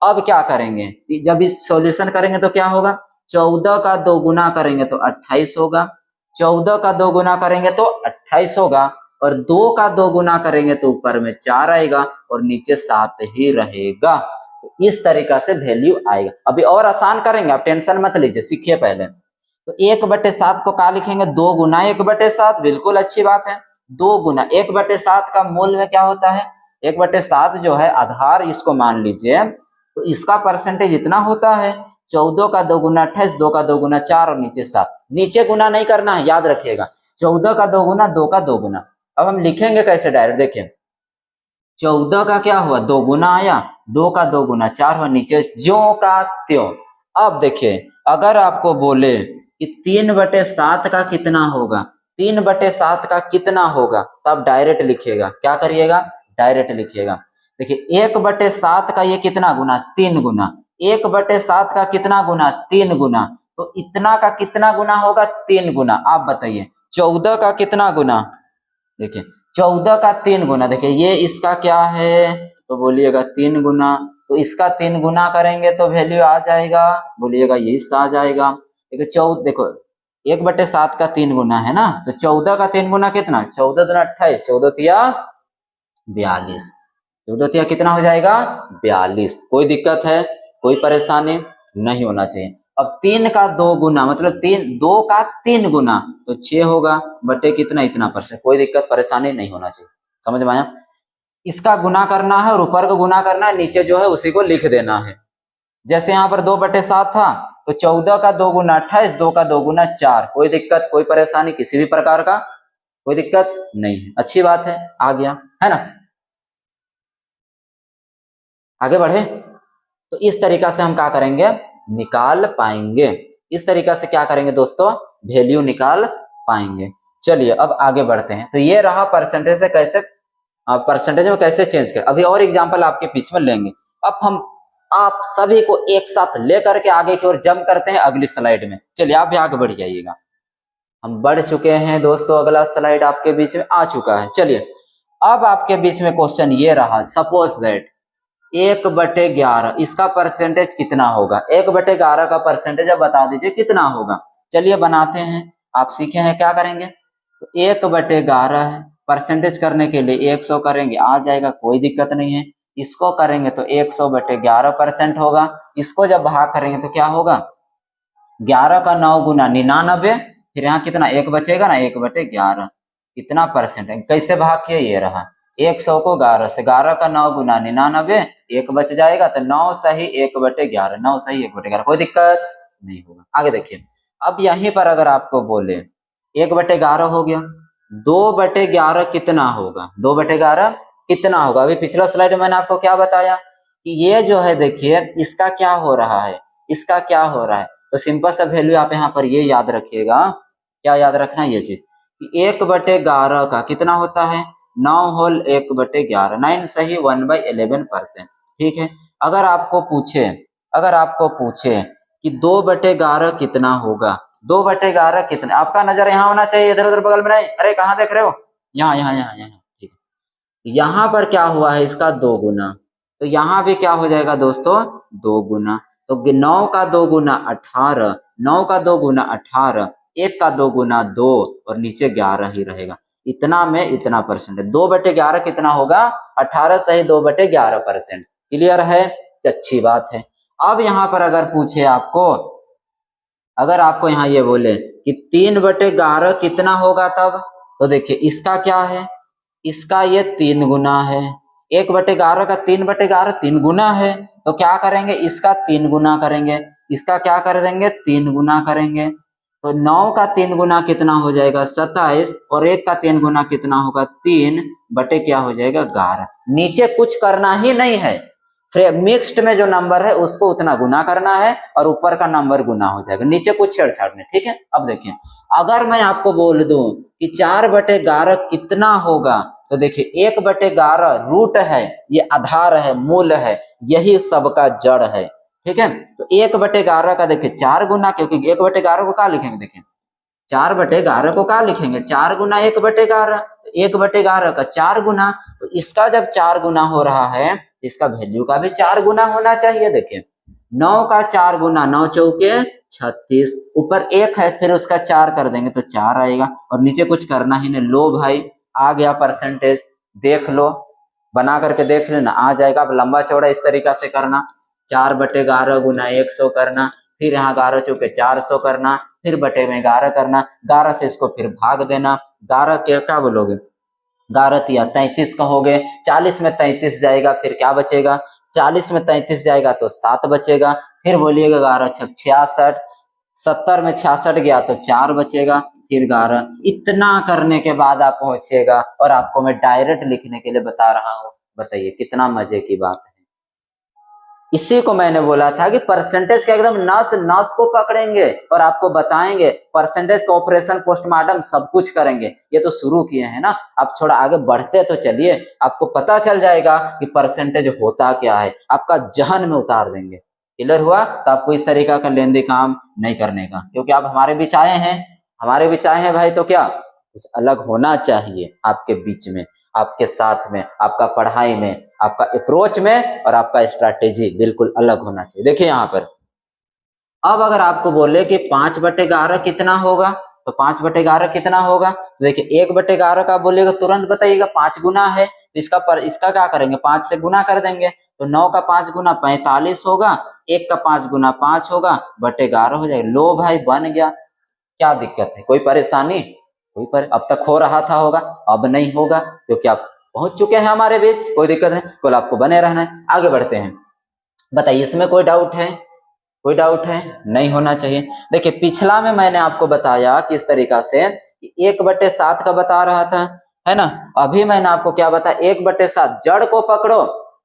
अब क्या करेंगे, जब इस सॉल्यूशन करेंगे तो क्या होगा, 14 का 2 गुना करेंगे तो 28 होगा, 14 का 2 गुना करेंगे तो 28 होगा, और 2 का 2 गुना करेंगे तो ऊपर में 4 आएगा और नीचे 7 ही रहेगा। तो इस तरीका से वैल्यू आएगा। अभी और आसान करेंगे, आप टेंशन मत लीजिए, सीखिए पहले। तो 1/7 को क्या लिखेंगे, 2 गुना 1/7, बिल्कुल अच्छी बात है। 2 गुना 1/7 का मूल में क्या होता है, 1/7 जो है आधार, इसको मान लीजिए, तो इसका परसेंटेज इतना होता है, 14 का 2 गुना 28, 2 का 2 गुना 4 और नीचे 7, नीचे गुना नहीं करना है, याद रखिएगा, 14 का 2 गुना 2 का 2 गुना। अब हम लिखेंगे कैसे, डायरेक्ट देखिए, 14 का क्या हुआ 2 गुना आया, 2 का 2 गुना 4 हुआ, नीचे ज्यों का त्यों। अब देखिए अगर आपको बोले कि 3/7 का कितना होगा, 3/7 का कितना होगा, तो आप डायरेक्ट लिखिएगा, क्या करिएगा, डायरेक्ट लिखिएगा। देखिए 1/7 का ये कितना गुना, 3 गुना, 1/7 का कितना गुना, 3 गुना, तो इतना का कितना गुना होगा, 3 गुना। आप बताइए 14 का कितना गुना, देखिए 14 का 3 गुना, देखिए ये इसका क्या है, तो बोलिएगा 3 गुना, तो इसका 3 गुना करेंगे तो वैल्यू आ जाएगा, बोलिएगा ये हिस्सा आ जाएगा। देखो 1/7 का 3 गुना है ना, तो 14 का 3 गुना कितना, 14 दूना 28, 14 तिया 42, 14 तिया कितना हो जाएगा 42। कोई दिक्कत है, कोई परेशानी नहीं होना चाहिए। अब 3 का 2 गुना मतलब 2 का 3 गुना तो 6 होगा, बटे कितना इतना %। कोई दिक्कत परेशानी नहीं होना चाहिए, समझ में आया। इसका गुना करना है और ऊपर का गुना करना है, नीचे जो है उसी को लिख देना है। जैसे यहाँ पर 2/7 था तो 14 का 2 गुना 28, 2 का 2 गुना 4। कोई दिक्कत कोई परेशानी किसी भी प्रकार का कोई दिक्कत नहीं है, अच्छी बात है, आ गया है ना। आगे बढ़े तो इस तरीका से हम क्या करेंगे, निकाल पाएंगे। इस तरीका से क्या करेंगे दोस्तों, वैल्यू निकाल पाएंगे। चलिए अब आगे बढ़ते हैं। तो ये रहा परसेंटेज से कैसे परसेंटेज में कैसे चेंज कर। अभी और एग्जांपल आपके बीच में लेंगे। अब हम आप सभी को एक साथ लेकर के आगे की ओर जंप करते हैं अगली स्लाइड में। चलिए आप भी आगे बढ़ जाइएगा। हम बढ़ चुके हैं दोस्तों, अगला स्लाइड आपके बीच में आ चुका है। चलिए अब आपके बीच में क्वेश्चन ये रहा, सपोज दैट 1/11 इसका परसेंटेज कितना होगा। 1/11 का परसेंटेज अब बता दीजिए कितना होगा। चलिए बनाते हैं, आप सीखे हैं क्या करेंगे। तो 1/11 परसेंटेज करने के लिए 100 करेंगे, आ जाएगा, कोई दिक्कत नहीं है। इसको करेंगे तो 100/11% होगा। इसको जब भाग करेंगे तो क्या होगा, 11 का 9 गुना 99, फिर यहाँ कितना 1 बचेगा ना, 1/11 कितना परसेंट है, कैसे भाग किया, ये रहा 100 को 11 से, 11 का 9 गुना 99, 1 बच जाएगा तो 9 सही 1/11, 9 सही 1/11, कोई दिक्कत नहीं होगा। आगे देखिए, अब यहीं पर अगर आपको बोले 1/11 हो गया, 2/11 कितना होगा, 2/11 कितना होगा। अभी पिछला स्लाइड में मैंने आपको क्या बताया कि ये जो है देखिए इसका क्या हो रहा है, इसका क्या हो रहा है। तो सिंपल सा वैल्यू आप यहाँ पर ये याद रखिएगा, क्या याद रखना है ये चीज कि 1/11 का कितना होता है, 9 होल 1/11, 9 सही 1/11%। ठीक है, अगर आपको पूछे कि 2/11 कितना होगा, 2/11 कितना, आपका नजर यहाँ होना चाहिए, इधर उधर बगल में नहीं। अरे कहाँ देख रहे हो, यहाँ यहाँ यहाँ यहाँ, ठीक है। यहाँ पर क्या हुआ है, इसका 2 गुना, तो यहाँ भी क्या हो जाएगा दोस्तों 2 गुना। तो 9 का 2 गुना 18, 9 का 2 गुना 18, 1 का 2 गुना 2 और नीचे 11 ही रहेगा। इतना में इतना परसेंट है, 2/11 कितना होगा, 18 सही 2/11%। क्लियर है, अच्छी बात है। अब यहाँ पर अगर पूछे आपको, अगर आपको यहाँ ये बोले कि 3/11 कितना होगा तब, तो देखिए इसका क्या है, इसका ये 3 गुना है। 1/11 का 3/11 3 गुना है, तो क्या करेंगे, इसका 3 गुना करेंगे, इसका क्या कर देंगे 3 गुना करेंगे। तो 9 का 3 गुना कितना हो जाएगा 27, और 1 का 3 गुना कितना होगा 3 बटे क्या हो जाएगा 11। नीचे कुछ करना ही नहीं है, मिक्स्ड में जो नंबर है उसको उतना गुना करना है और ऊपर का नंबर गुना हो जाएगा, नीचे कुछ छेड़छाड़ नहीं। ठीक है, अब देखिए अगर मैं आपको बोल दूं कि 4/11 कितना होगा, तो देखिए 1/11 रूट है, ये आधार है, मूल है, यही सबका जड़ है। ठीक है, तो 1/11 का देखिए 4 गुना, क्योंकि 1/11 को क्या लिखेंगे, देखिए 4/11 को क्या लिखेंगे 4 गुना 1/11, 1/11 का 4 गुना, तो इसका जब 4 गुना हो रहा है इसका वैल्यू का भी 4 गुना होना चाहिए। देखिए 9 का 4 गुना 9 चौके 36, ऊपर 1 है फिर उसका 4 कर देंगे तो 4 आएगा, और नीचे कुछ करना ही नहीं। लो भाई आ गया परसेंटेज, देख लो, बना करके देख लेना, आ जाएगा। अब लंबा चौड़ा इस तरीका से करना, 4/11 गुना 100 करना, फिर यहाँ 11 चौके 400 करना, फिर बटे में 11 करना, 11 से इसको फिर भाग देना, 11 के क्या बोलोगे 11 तिया 33 कहोगे, 40 में 33 जाएगा फिर क्या बचेगा, 40 में 33 जाएगा तो 7 बचेगा, फिर बोलिएगा 11 छक 66, 70 में 66 गया तो 4 बचेगा, फिर 11। इतना करने के बाद आप पहुंचेगा, और आपको मैं डायरेक्ट लिखने के लिए बता रहा हूँ। बताइए कितना मजे की बात है। इसी को मैंने बोला था कि परसेंटेज का एकदम नस नस को पकड़ेंगे और आपको बताएंगे, परसेंटेज का ऑपरेशन पोस्टमार्टम सब कुछ करेंगे। ये तो शुरू किए हैं ना, आप थोड़ा आगे बढ़ते तो चलिए, आपको पता चल जाएगा कि परसेंटेज होता क्या है, आपका जहन में उतार देंगे। क्लियर हुआ, तो आपको इस तरीका का लेंदी काम नहीं करने का, क्योंकि आप हमारे बीच आए हैं, हमारे बीच आए हैं भाई, तो क्या कुछ अलग होना चाहिए आपके बीच में। आपके साथ में, आपका पढ़ाई में, आपका अप्रोच में और आपका स्ट्रैटेजी बिल्कुल अलग होना चाहिए। देखिए यहाँ पर अब अगर आपको बोले कि 5/11 कितना होगा, तो 5/11 कितना होगा, तो देखिए 1/11 का बोलेगा तुरंत बताइएगा 5 गुना है, तो इसका क्या करेंगे 5 से गुना कर देंगे, तो 9 का 5 गुना 45 होगा, 1 का 5 गुना 5 होगा, बटे 11 हो जाएगा। लो भाई बन गया, क्या दिक्कत है, कोई परेशानी, अब तक हो रहा था होगा, अब नहीं होगा क्योंकि आप पहुंच चुके हैं हमारे बीच, कोई दिक्कत नहीं, केवल आपको बने रहना है। आगे बढ़ते हैं, बताइए इसमें कोई डाउट है, कोई डाउट है, नहीं होना चाहिए। देखिए पिछला में मैंने आपको बताया किस तरीका से 1/7 का बता रहा था, है ना, अभी मैंने आपको क्या बताया 1/7 जड़ को पकड़ो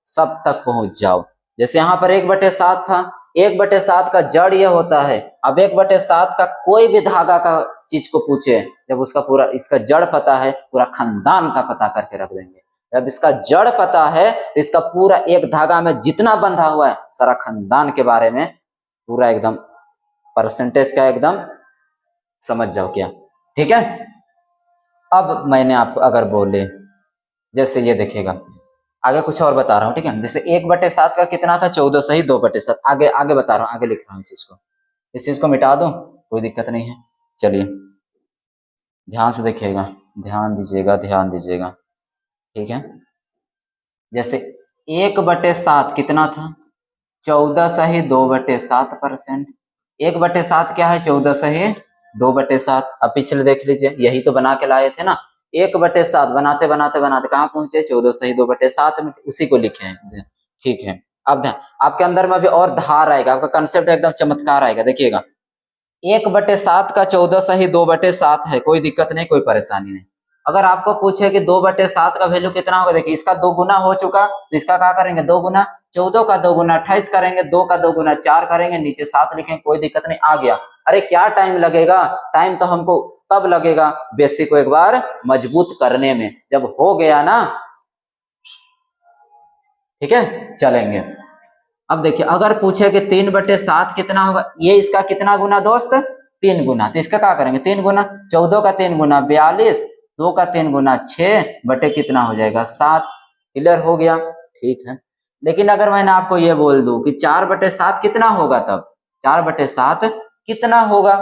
सब तक पहुंच जाओ। जैसे यहाँ पर 1/7 था, 1/7 का जड़ यह होता है। अब 1/7 का कोई भी धागा का चीज को पूछे, जब उसका पूरा इसका जड़ पता है, पूरा खानदान का पता करके रख देंगे। जब इसका जड़ पता है तो इसका पूरा एक धागा में जितना बंधा हुआ है सारा खानदान के बारे में पूरा एकदम परसेंटेज का एकदम समझ जाओ क्या, ठीक है। अब मैंने आपको अगर बोले जैसे ये देखिएगा, आगे कुछ और बता रहा हूँ, ठीक है। जैसे 1/7 का कितना था 14 सही 2/7, आगे आगे बता रहा हूँ, आगे लिख रहा हूँ इस चीज को मिटा दूं, कोई दिक्कत नहीं है। चलिए ध्यान से देखिएगा, ध्यान दीजिएगा, ध्यान दीजिएगा, ठीक है। जैसे 1/7 कितना था 14 सही 2/7%, 1/7 क्या है 14 सही 2/7। अब पिछले देख लीजिए, यही तो बना के लाए थे ना, 1/7 बनाते बनाते बनाते कहाँ पहुंचे 14 सही 2/7 में, उसी को लिखे हैं, ठीक है। अब ध्यान, आपके अंदर में भी और धार आएगा, आपका कंसेप्ट एकदम चमत्कार आएगा, देखिएगा 1/7 का 14 सही 2/7 है, कोई दिक्कत नहीं, कोई परेशानी नहीं। अगर आपको पूछे कि 2/7 का वैल्यू कितना होगा, देखिए इसका 2 गुना हो चुका, तो इसका क्या करेंगे 2 गुना, 14 का 2 गुना 28 करेंगे, 2 का 2 गुना 4 करेंगे, नीचे 7 लिखेंगे, कोई दिक्कत नहीं, आ गया। अरे क्या टाइम लगेगा, टाइम तो हमको तब लगेगा बेसिक को एक बार मजबूत करने में, जब हो गया ना, ठीक है चलेंगे। अब देखिए अगर पूछे कि 3/7 कितना होगा, ये इसका कितना गुना दोस्त 3 गुना, तो इसका क्या करेंगे 3 गुना, 14 का 3 गुना 42, 2 का 3 गुना 6 बटे कितना हो जाएगा 7, क्लियर हो गया, ठीक है। लेकिन अगर मैंने आपको ये बोल दूं कि 4/7 कितना होगा, तब 4/7 कितना होगा,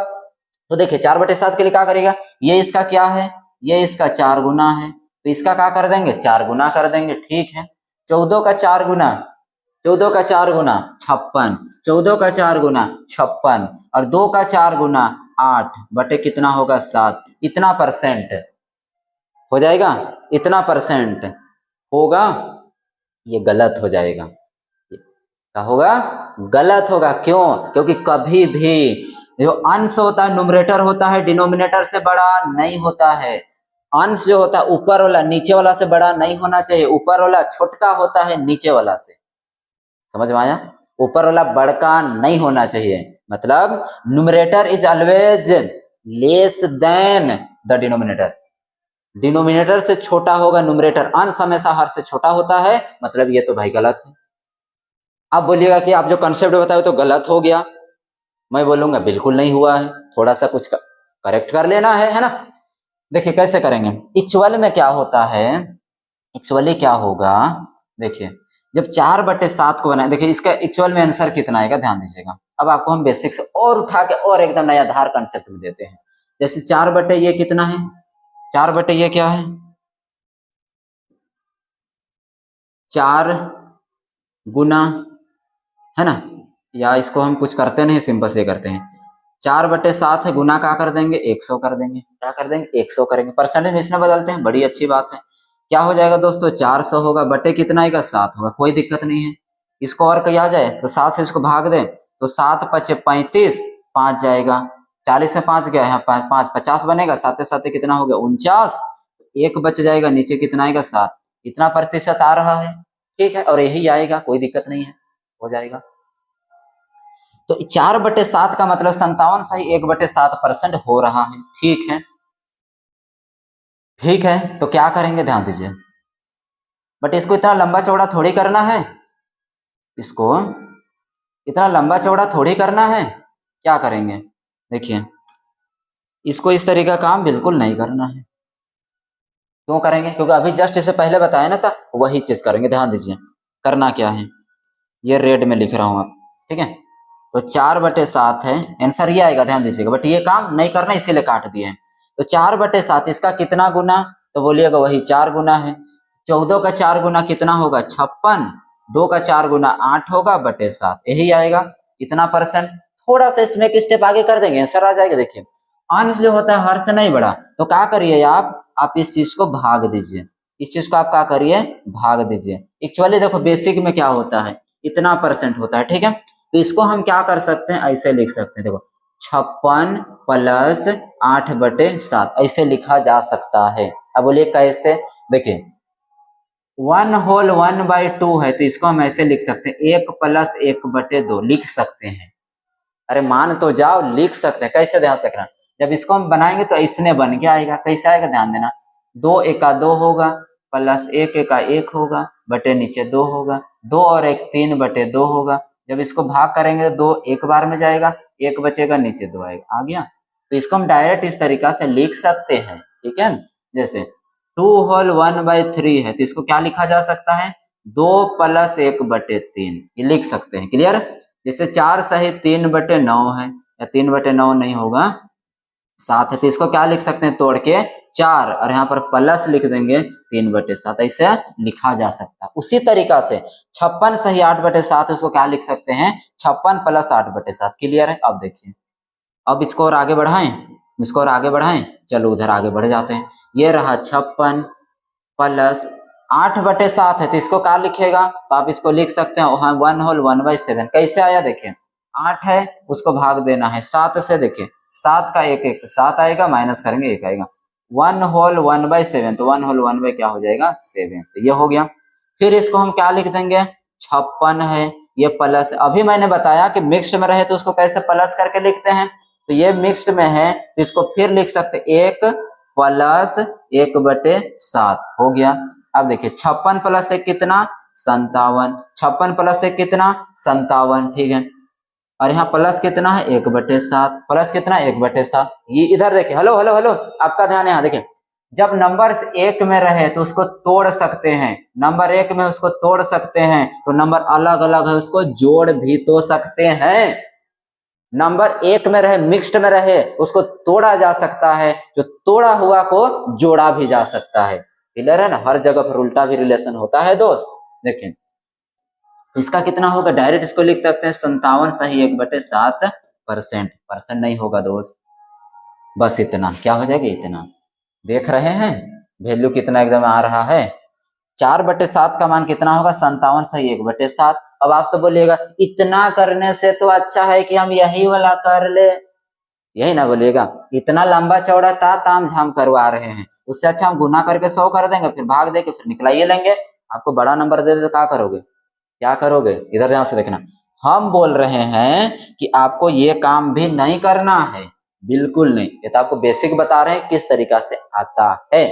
तो देखिए 4/7 के लिए क्या करेगा, ये इसका क्या है, ये इसका 4 गुना है, तो इसका क्या कर देंगे 4 गुना कर देंगे, ठीक है। 14 का 4 गुना 14 का 4 गुना 56, 14 का 4 गुना 56 और 2 का 4 गुना 8 बटे कितना होगा 7, इतना परसेंट हो जाएगा, इतना परसेंट होगा, ये गलत हो जाएगा, क्या होगा गलत होगा, क्यों, क्योंकि कभी भी जो अंश होता है न्यूमरेटर होता है डिनोमिनेटर से बड़ा नहीं होता है। अंश जो होता है ऊपर वाला नीचे वाला से बड़ा नहीं होना चाहिए, ऊपर वाला छोटका होता है नीचे वाला से, समझ में आया, ऊपर वाला बड़का नहीं होना चाहिए, मतलब numerator is always less than the denominator, denominator से छोटा होगा न्यूमरेटर, अंश हमेशा हर से छोटा होता है, मतलब ये तो भाई गलत है। आप बोलिएगा कि आप जो कंसेप्ट बताए तो गलत हो गया, मैं बोलूंगा बिल्कुल नहीं हुआ है, थोड़ा सा कुछ करेक्ट कर लेना है ना। देखिए कैसे करेंगे, इक्वल में क्या होता है, इक्वली क्या होगा, देखिए जब 4/7 को बनाए, देखिए इसका इक्वल में आंसर कितना आएगा ध्यान दीजिएगा। अब आपको हम बेसिक से और उठा के और एकदम नया धार कंसेप्ट में देते हैं। जैसे 4 बटे ये कितना है, 4 बटे ये क्या है 4 गुना, है ना, या इसको हम कुछ करते नहीं सिंपल से करते हैं, 4/7 है, गुना क्या कर देंगे 100 कर देंगे, क्या कर देंगे 100 करेंगे, परसेंटेज में इसमें बदलते हैं, बड़ी अच्छी बात है। क्या हो जाएगा दोस्तों 400 होगा, बटे कितना आएगा 7 होगा, कोई दिक्कत नहीं है। इसको और किया जाए तो 7 से इसको भाग दें तो 7 पचे 35, 5 जाएगा, 40 से 5 गया है 5 5 50 बनेगा, साथ साथ कितना हो गया 49, एक बच जाएगा, नीचे कितना आएगा 7, इतना प्रतिशत आ रहा है, ठीक है, और यही आएगा, कोई दिक्कत नहीं है, हो जाएगा। तो 4/7 का मतलब 57 सही 1/7% हो रहा है, ठीक है, ठीक है। तो क्या करेंगे ध्यान दीजिए, बट इसको इतना लंबा चौड़ा थोड़ी करना है, इसको इतना लंबा चौड़ा थोड़ी करना है, क्या करेंगे देखिए, इसको इस तरीके का काम बिल्कुल नहीं करना है, क्यों करेंगे? क्योंकि अभी जस्ट इससे पहले बताया ना था, वही चीज करेंगे। ध्यान दीजिए, करना क्या है, ये रेड में लिख रहा हूं आप, ठीक है। तो 4/7 है, आंसर ये आएगा, ध्यान दीजिएगा। बट ये काम नहीं करना, इसीलिए काट दिए हैं। तो 4/7 इसका कितना गुना, तो बोलिएगा वही 4 गुना है। 14 का 4 गुना कितना होगा, 56। 2 का 4 गुना 8 होगा बटे 7, यही आएगा। इतना परसेंट। थोड़ा सा इसमें एक स्टेप आगे कर देंगे, आंसर आ जाएगा। देखिए, अंश जो होता है हर से नहीं बढ़ा, तो क्या करिए आप इस चीज को भाग दीजिए। इस चीज को आप क्या करिए, भाग दीजिए। एक्चुअली देखो बेसिक में क्या होता है, इतना परसेंट होता है, ठीक है। तो इसको हम क्या कर सकते हैं, ऐसे लिख सकते हैं। देखो 56 प्लस 8/7 ऐसे लिखा जा सकता है। अब बोलिए कैसे, देखिए 1/2 है, तो इसको हम ऐसे लिख सकते हैं, 1 प्लस 1/2 लिख सकते हैं। अरे मान तो जाओ, लिख सकते हैं। कैसे, ध्यान से रखना। जब इसको हम बनाएंगे तो ऐसने बन के आएगा। कैसे आएगा, ध्यान देना। 2 एका 2 होगा, प्लस 1 एका 1 होगा, बटे नीचे 2 होगा, 2 और 1 3/2 होगा। जब इसको भाग करेंगे तो 2 एक बार में जाएगा, 1 बचेगा, नीचे 2 आएगा, आ गया। तो इसको हम डायरेक्ट इस तरीका से लिख सकते हैं, ठीक है। जैसे 2/1/3 है, तो इसको क्या लिखा जा सकता है, 2 प्लस 1/3, ये लिख सकते हैं। क्लियर। जैसे 4 सही 3/9 है, या 3/9 नहीं होगा, 7 है, तो इसको क्या लिख सकते हैं, तोड़ के 4, और यहाँ पर प्लस लिख देंगे 3/7, ऐसे लिखा जा सकता है। उसी तरीका से 56 सही 8/7, उसको क्या लिख सकते हैं, 56 प्लस 8/7। क्लियर है। अब देखिए, अब इसको और आगे बढ़ाएं, इसको और आगे बढ़ाएं, चलो उधर आगे बढ़ जाते हैं। ये रहा 56 प्लस 8/7 है, तो इसको क्या लिखेगा, तो आप इसको लिख सकते हैं 1/7। कैसे आया, देखिए 8 है, उसको भाग देना है 7 से। देखिए 7 का 1 7 आएगा, माइनस करेंगे 1 आएगा। 1/7, तो 1/1 क्या हो जाएगा, 7। तो ये हो गया। फिर इसको हम क्या लिख देंगे, 56 है, ये प्लस, अभी मैंने बताया कि मिक्स्ड में रहे तो उसको कैसे प्लस करके लिखते हैं। तो ये मिक्स्ड में है, तो इसको फिर लिख सकते 1 प्लस 1/7 हो गया। अब देखिए 56 प्लस 1 कितना, 57। 56 प्लस 1 कितना, 57, ठीक है। और यहाँ प्लस कितना है, 1/7, प्लस कितना, 1/7। ये इधर देखिए, हेलो हेलो हेलो, आपका ध्यान यहाँ देखिए। जब नंबर एक में रहे तो उसको तोड़ सकते हैं, नंबर 1 में उसको तोड़ सकते हैं, तो नंबर अलग अलग है उसको जोड़ भी तो सकते हैं। नंबर 1 में रहे, मिक्स्ड में रहे, उसको तोड़ा जा सकता है, जो तोड़ा हुआ को जोड़ा भी जा सकता है। क्लियर है ना, हर जगह पर उल्टा भी रिलेशन होता है दोस्त। देखें इसका कितना होगा, डायरेक्ट इसको लिख सकते हैं 57 सही 1/7%। परसेंट नहीं होगा दोस्त, बस इतना। क्या हो जाएगा, इतना। देख रहे हैं वैल्यू कितना एकदम आ रहा है। 4/7 का मान कितना होगा, 57 सही 1/7। अब आप तो बोलिएगा इतना करने से तो अच्छा है कि हम यही वाला कर ले, यही ना बोलिएगा। इतना लंबा चौड़ा ताम झाम करवा रहे हैं, उससे अच्छा हम गुना करके 100 कर देंगे, फिर भाग दे के फिर निकलाइए लेंगे। आपको बड़ा नंबर दे दे तो क्या करोगे, क्या करोगे, इधर ध्यान से देखना। हम बोल रहे हैं कि आपको ये काम भी नहीं करना है, बिल्कुल नहीं। ये तो आपको बेसिक बता रहे हैं किस तरीका से आता है।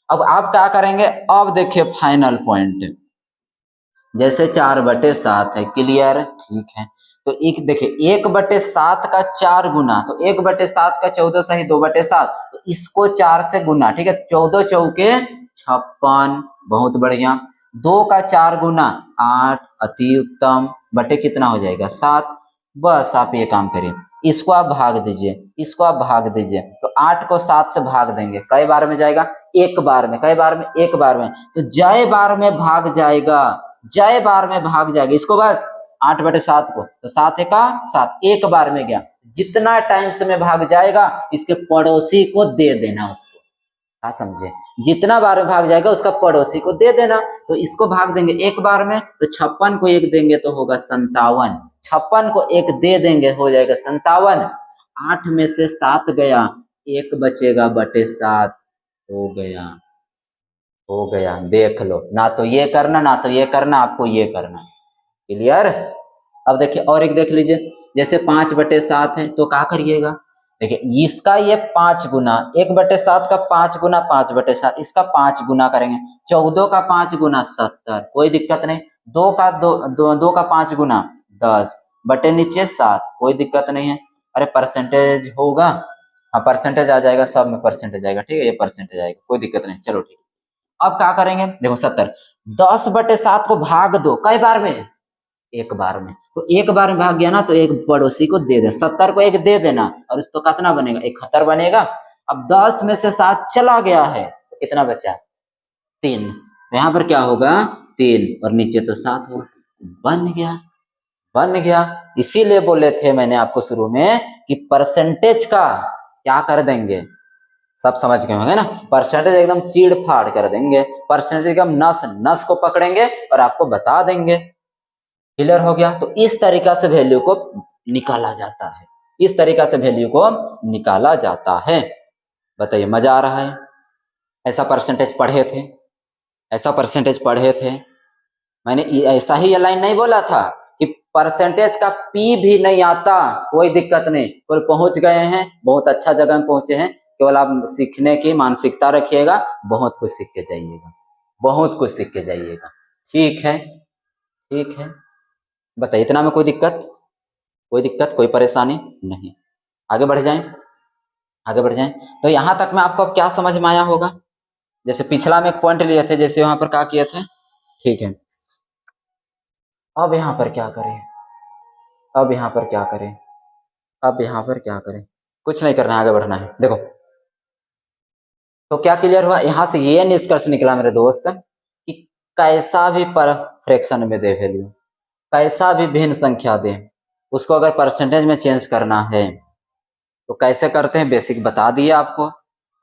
अब आप क्या करेंगे, अब देखिए फाइनल पॉइंट। जैसे 4/7 है, क्लियर, ठीक है। तो एक देखिए 1/7 का 4 गुना, तो 1/7 का 14 सही 2/7, तो इसको 4 से गुना, ठीक है। 14 चौके 56, बहुत बढ़िया। 2 का 4 गुना 8, अति उत्तम, बटे कितना हो जाएगा 7। बस आप ये काम करिए, इसको आप भाग दीजिए, इसको आप भाग दीजिए, तो 8 को 7 से भाग देंगे, कई बार में जाएगा, एक बार में। कई बार में, एक बार में। तो जय बार में भाग जाएगा, जय बार में भाग जाएगा इसको, बस 8/7 को, तो 7 एका 7, एक बार में गया। जितना टाइम से में भाग जाएगा इसके पड़ोसी को दे देना उसको, क्या समझे, जितना बार में भाग जाएगा उसका पड़ोसी को दे देना। तो इसको भाग देंगे एक बार में, तो 56 को 1 देंगे तो होगा 57। 56 को 1 दे देंगे हो जाएगा 57। 8 में से 7 गया, 1 बचेगा बटे 7, हो गया, हो गया। देख लो, ना तो ये करना ना तो ये करना, आपको ये करना। क्लियर। अब देखिए और एक देख लीजिए, जैसे 5/7 है, तो क्या करिएगा, देखिए इसका ये 5 गुना, 1/7 का 5 गुना 5/7, इसका 5 गुना करेंगे। 14 का 5 गुना 70, कोई दिक्कत नहीं। 2 का 5 गुना 10, बटे नीचे 7, कोई दिक्कत नहीं है। अरे परसेंटेज होगा, हाँ परसेंटेज आ जाएगा, सब में परसेंटेज आएगा, ठीक है, ये परसेंटेज आएगा, कोई दिक्कत नहीं। चलो ठीक है। अब क्या करेंगे, देखो 70, 10/7 को भाग दो, कई बार में, एक बार में, तो एक बार में भाग गया ना, तो एक पड़ोसी को दे दे, 70 को एक दे देना, और उसको कितना बनेगा, 71 बनेगा। अब 10 में से 7 चला गया है, तो कितना बचा, 3, तो यहाँ पर क्या होगा, 3, और नीचे तो 7 होगा, बन गया, बन गया। इसीलिए बोले थे मैंने आपको शुरू में कि परसेंटेज का क्या कर देंगे, सब समझ गए होंगे ना, परसेंटेज एकदम चीड़ फाड़ कर देंगे, परसेंटेज एकदम नस नस को पकड़ेंगे और आपको बता देंगे। क्लियर हो गया। तो इस तरीका से वैल्यू को निकाला जाता है, इस तरीका से वैल्यू को निकाला जाता है। बताइए, मजा आ रहा है? ऐसा परसेंटेज पढ़े थे, ऐसा परसेंटेज पढ़े थे। मैंने ऐसा ही लाइन नहीं बोला था कि परसेंटेज का पी भी नहीं आता, कोई दिक्कत नहीं, केवल पहुंच गए हैं, बहुत अच्छा जगह में पहुंचे हैं, केवल आप सीखने की मानसिकता रखिएगा, बहुत कुछ सीख के जाइएगा, बहुत कुछ सीख के जाइएगा। ठीक है, ठीक है। बताइए, इतना में कोई दिक्कत, कोई दिक्कत, कोई परेशानी नहीं? आगे बढ़ जाएं, आगे बढ़ जाएं। तो यहां तक में आपको अब क्या समझ में आया होगा? जैसे पिछला में एक पॉइंट लिए थे, जैसे वहां पर क्या किए थे, ठीक है। अब यहां पर क्या करें, अब यहां पर क्या करें, अब यहां पर क्या करें? कुछ नहीं करना है, आगे बढ़ना है। देखो, तो क्या क्लियर हुआ? यहां से ये निष्कर्ष निकला मेरे दोस्त कि कैसा भी पर फ्रैक्शन में दे वैल्यू, कैसा भी भिन्न संख्या दे, उसको अगर परसेंटेज में चेंज करना है तो कैसे करते हैं, बेसिक बता दिया आपको।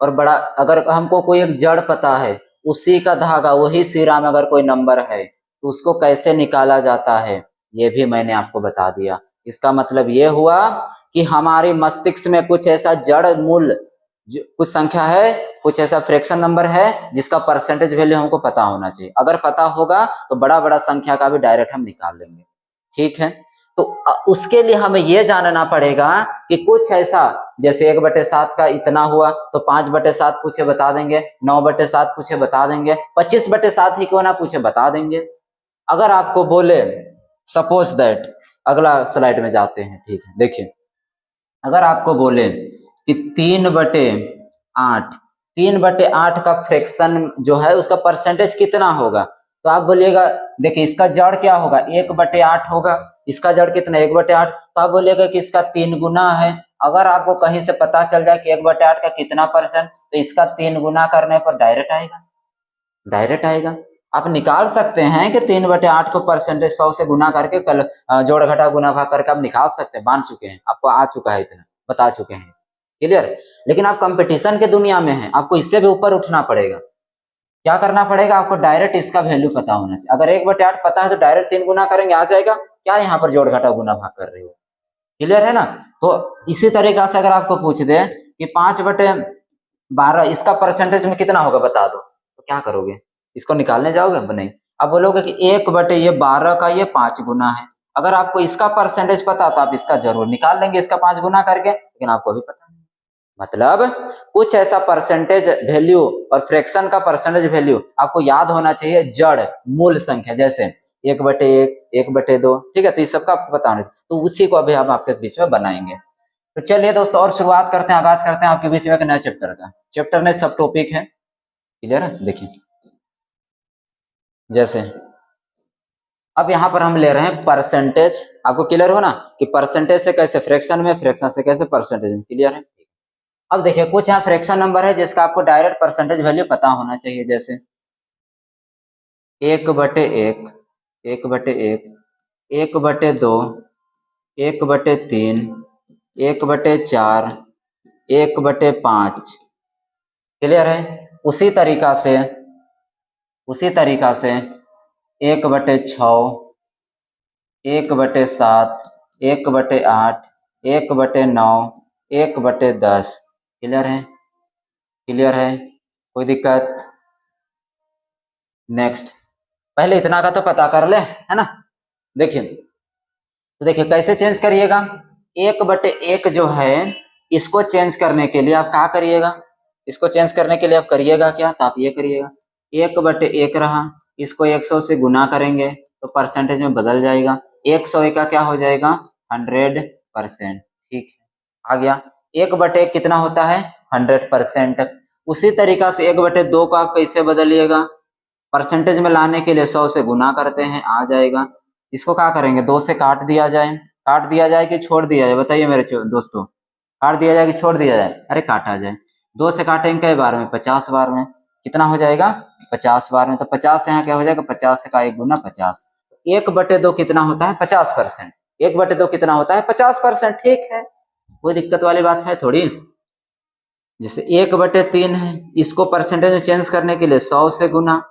और बड़ा, अगर हमको कोई एक जड़ पता है, उसी का धागा, वही सिरा में अगर कोई नंबर है, तो उसको कैसे निकाला जाता है, ये भी मैंने आपको बता दिया। इसका मतलब ये हुआ कि हमारे मस्तिष्क में कुछ ऐसा जड़ मूल कुछ संख्या है, कुछ ऐसा फ्रैक्शन नंबर है जिसका परसेंटेज वैल्यू हमको पता होना चाहिए। अगर पता होगा तो बड़ा बड़ा संख्या का भी डायरेक्ट हम निकाल लेंगे। ठीक है, तो उसके लिए हमें यह जानना पड़ेगा कि कुछ ऐसा, जैसे 1/7 का इतना हुआ, तो 5/7 पूछे बता देंगे, 9/7 पूछे बता देंगे, 25/7 ही क्यों ना पूछे बता देंगे। अगर आपको बोले, सपोज दैट, अगला स्लाइड में जाते हैं, ठीक है, देखिए, अगर आपको बोले कि 3/8, 3/8 का फ्रैक्शन जो है उसका परसेंटेज कितना होगा, तो आप बोलिएगा, देखिए इसका जड़ क्या होगा, 1/8 होगा, इसका जड़ कितना, 1/8, तो आप बोलिएगा कि इसका 3 गुना है। अगर आपको कहीं से पता चल जाए कि 1/8 का कितना परसेंट, तो इसका 3 गुना करने पर डायरेक्ट आएगा, डायरेक्ट आएगा। आप निकाल सकते हैं कि 3/8 को परसेंटेज 100 से गुना करके कल जोड़ घटा गुना भाग करके आप निकाल सकते हैं, मान चुके हैं, आपको आ चुका है, इतना बता चुके हैं। क्लियर? लेकिन आप कंपटीशन के दुनिया में हैं, आपको इससे भी ऊपर उठना पड़ेगा। क्या करना पड़ेगा? आपको डायरेक्ट इसका वैल्यू पता होना चाहिए। अगर 1/8 पता है तो डायरेक्ट 3 गुना करेंगे, आ जाएगा। क्या यहाँ पर जोड़ घटा गुना भाग कर रहे हो? क्लियर है ना? तो इसी तरीका से अगर आपको पूछ दे कि 5/12 इसका परसेंटेज में कितना होगा बता दो, तो क्या करोगे? इसको निकालने जाओगे? नहीं, अब बोलोगे कि 1/12 का ये 5 गुना है। अगर आपको इसका परसेंटेज पता तो आप इसका जरूर निकाल लेंगे, इसका 5 गुना करके, लेकिन आपको अभी पता नहीं। मतलब कुछ ऐसा परसेंटेज वैल्यू और फ्रैक्शन का परसेंटेज वैल्यू आपको याद होना चाहिए, जड़ मूल संख्या, जैसे 1/1, 1/2, ठीक है, तो इस सबका आपको पता होना चाहिए। तो उसी को अभी हम आपके बीच में बनाएंगे। तो चलिए दोस्तों, और शुरुआत करते हैं, आगाज करते हैं आपके बीच में एक नया चैप्टर का। चैप्टर नहीं, सब टॉपिक है। क्लियर है? देखिए, जैसे अब यहाँ पर हम ले रहे हैं परसेंटेज। आपको क्लियर हो ना कि परसेंटेज से कैसे फ्रैक्शन में, फ्रैक्शन से कैसे परसेंटेज में। क्लियर है? अब देखिए, कुछ यहाँ फ्रैक्शन नंबर है जिसका आपको डायरेक्ट परसेंटेज वैल्यू पता होना चाहिए, जैसे 1/1, 1/1, 1/2, 1/3, 1/4, 1/5। क्लियर है? उसी तरीका से 1/6, 1/7, 1/8, 1/9, 1/10। क्लियर है? क्लियर है? कोई दिक्कत? नेक्स्ट, पहले इतना का तो पता कर ले, है ना? देखिए, तो देखिए कैसे चेंज करिएगा। 1/1 जो है, इसको चेंज करने के लिए आप क्या करिएगा, इसको चेंज करने के लिए आप करिएगा क्या, तो आप ये करिएगा, 1/1 रहा, इसको 100 से गुना करेंगे तो परसेंटेज में बदल जाएगा। 100 का क्या हो जाएगा, 100%। ठीक है, आ गया। 1/1 कितना होता है, 100%। उसी तरीका से 1/2 को आप कैसे बदलिएगा, परसेंटेज में लाने के लिए 100 से गुना करते हैं, आ जाएगा। इसको क्या करेंगे, 2 से काट दिया जाए, काट दिया जाए कि छोड़ दिया जाए, बताइए मेरे दोस्तों, काट दिया जाए कि छोड़ दिया जाए, अरे काटा जाए। 2 से काटेंगे कई बार में, 50 बार में, कितना हो जाएगा 50 बार में, तो 50 यहाँ क्या हो जाएगा, 50 का 1 गुना 50, 1/2 कितना होता है 50%, 1/2 कितना होता है 50%, ठीक है, कोई दिक्कत वाली बात है थोड़ी। जैसे 1/3 है, इसको परसेंटेज में चेंज करने के लिए 100 से गुना,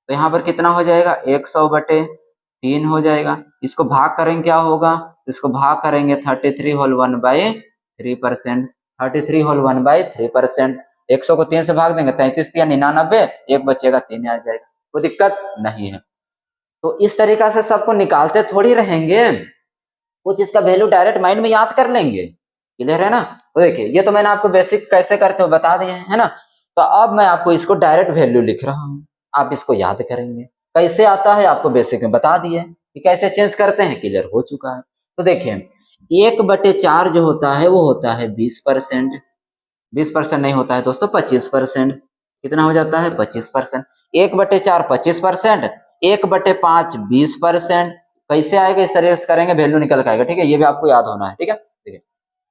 तो यहाँ पर कितना हो जाएगा 100/3 हो जाएगा। इसको भाग करेंगे क्या होगा, इसको भाग करेंगे 33 होल 1/3%, 33 होल 1/3%, 100 को 3 से भाग देंगे 33 या 99, एक बचेगा 3 आ जाएगा, कोई दिक्कत नहीं है। तो इस तरीका से सबको निकालते थोड़ी रहेंगे, कुछ इसका वैल्यू डायरेक्ट माइंड में याद कर लेंगे, क्लियर है ना। तो देखिए ये तो मैंने आपको बेसिक कैसे करते हो बता दिए है ना, तो अब मैं आपको इसको डायरेक्ट वैल्यू लिख रहा हूँ, आप इसको याद करेंगे, कैसे आता है आपको बेसिक में बता दिए कि कैसे चेंज करते हैं, क्लियर हो चुका है। तो देखिए 1/4 जो होता है वो होता है 20%, 20% नहीं होता है दोस्तों 25%, कितना हो जाता है 25%, 1/4 25%, 1/5 20%, कैसे आएगा इस तरह से करेंगे वैल्यू निकल के आएगा, ठीक है, ये भी आपको याद होना है, ठीक है। देखिए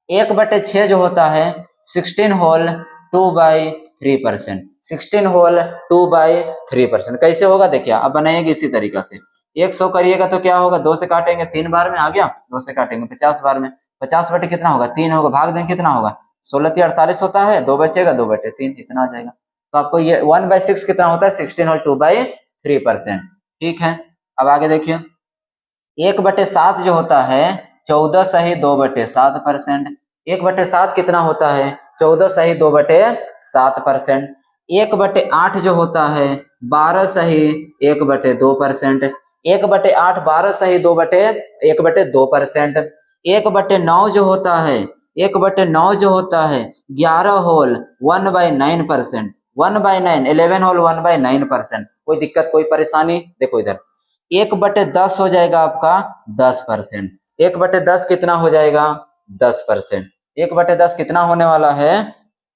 1/6 जो होता है 16 होल 2/3%, 16 होल 2/3%, कैसे होगा देखिए अब बनाइएगा इसी तरीका से, 100 करिएगा तो क्या होगा, 2 से काटेंगे 3 बार में आ गया, 2 से काटेंगे 50 बार में, 50 बटे कितना होगा 3 होगा, भाग देंगे कितना होगा 16 48 होता है, 2 बचेगा 2/3 इतना आ जाएगा। तो आपको ये 1/6 कितना होता है 16 होल 2/3%, ठीक है। अब आगे देखिए 1/7 जो होता है 14 सही 2/7%, 1/7 कितना होता है 14 सही 2/7%, 1/8 जो होता है 12 सही 1/2%, 1/8 12 सही 1/2%, 1/9 जो होता है 1/9 जो होता है 11 होल 1/9%, 1/9 11 होल 1/9%, कोई दिक्कत कोई परेशानी, देखो इधर 1/10 हो जाएगा आपका 10%, 1/10 कितना हो जाएगा 10%, 1/10 कितना होने वाला है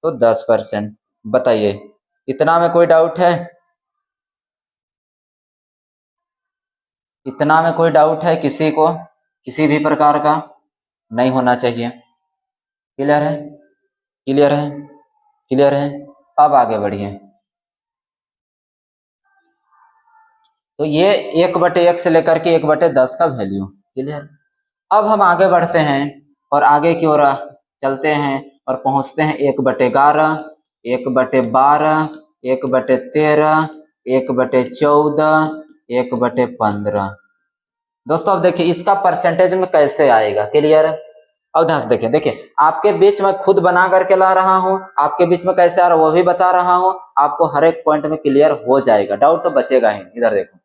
तो 10%, बताइए इतना में कोई डाउट है, इतना में कोई डाउट है किसी को, किसी भी प्रकार का नहीं होना चाहिए, क्लियर है, क्लियर है, क्लियर है। अब आगे बढ़िए, तो ये 1/1 से लेकर के 1/10 का वैल्यू, क्लियर। अब हम आगे बढ़ते हैं और आगे की ओर चलते हैं और पहुंचते हैं 1/11, 1/12, 1/13, 1/14, 1/15। दोस्तों अब देखिए इसका परसेंटेज में कैसे आएगा, क्लियर। अब ध्यान से देखिए, देखिए आपके बीच में खुद बना करके ला रहा हूं, आपके बीच में कैसे आ रहा है वो भी बता रहा हूं, आपको हर एक पॉइंट में क्लियर हो जाएगा, डाउट तो बचेगा ही। इधर देखो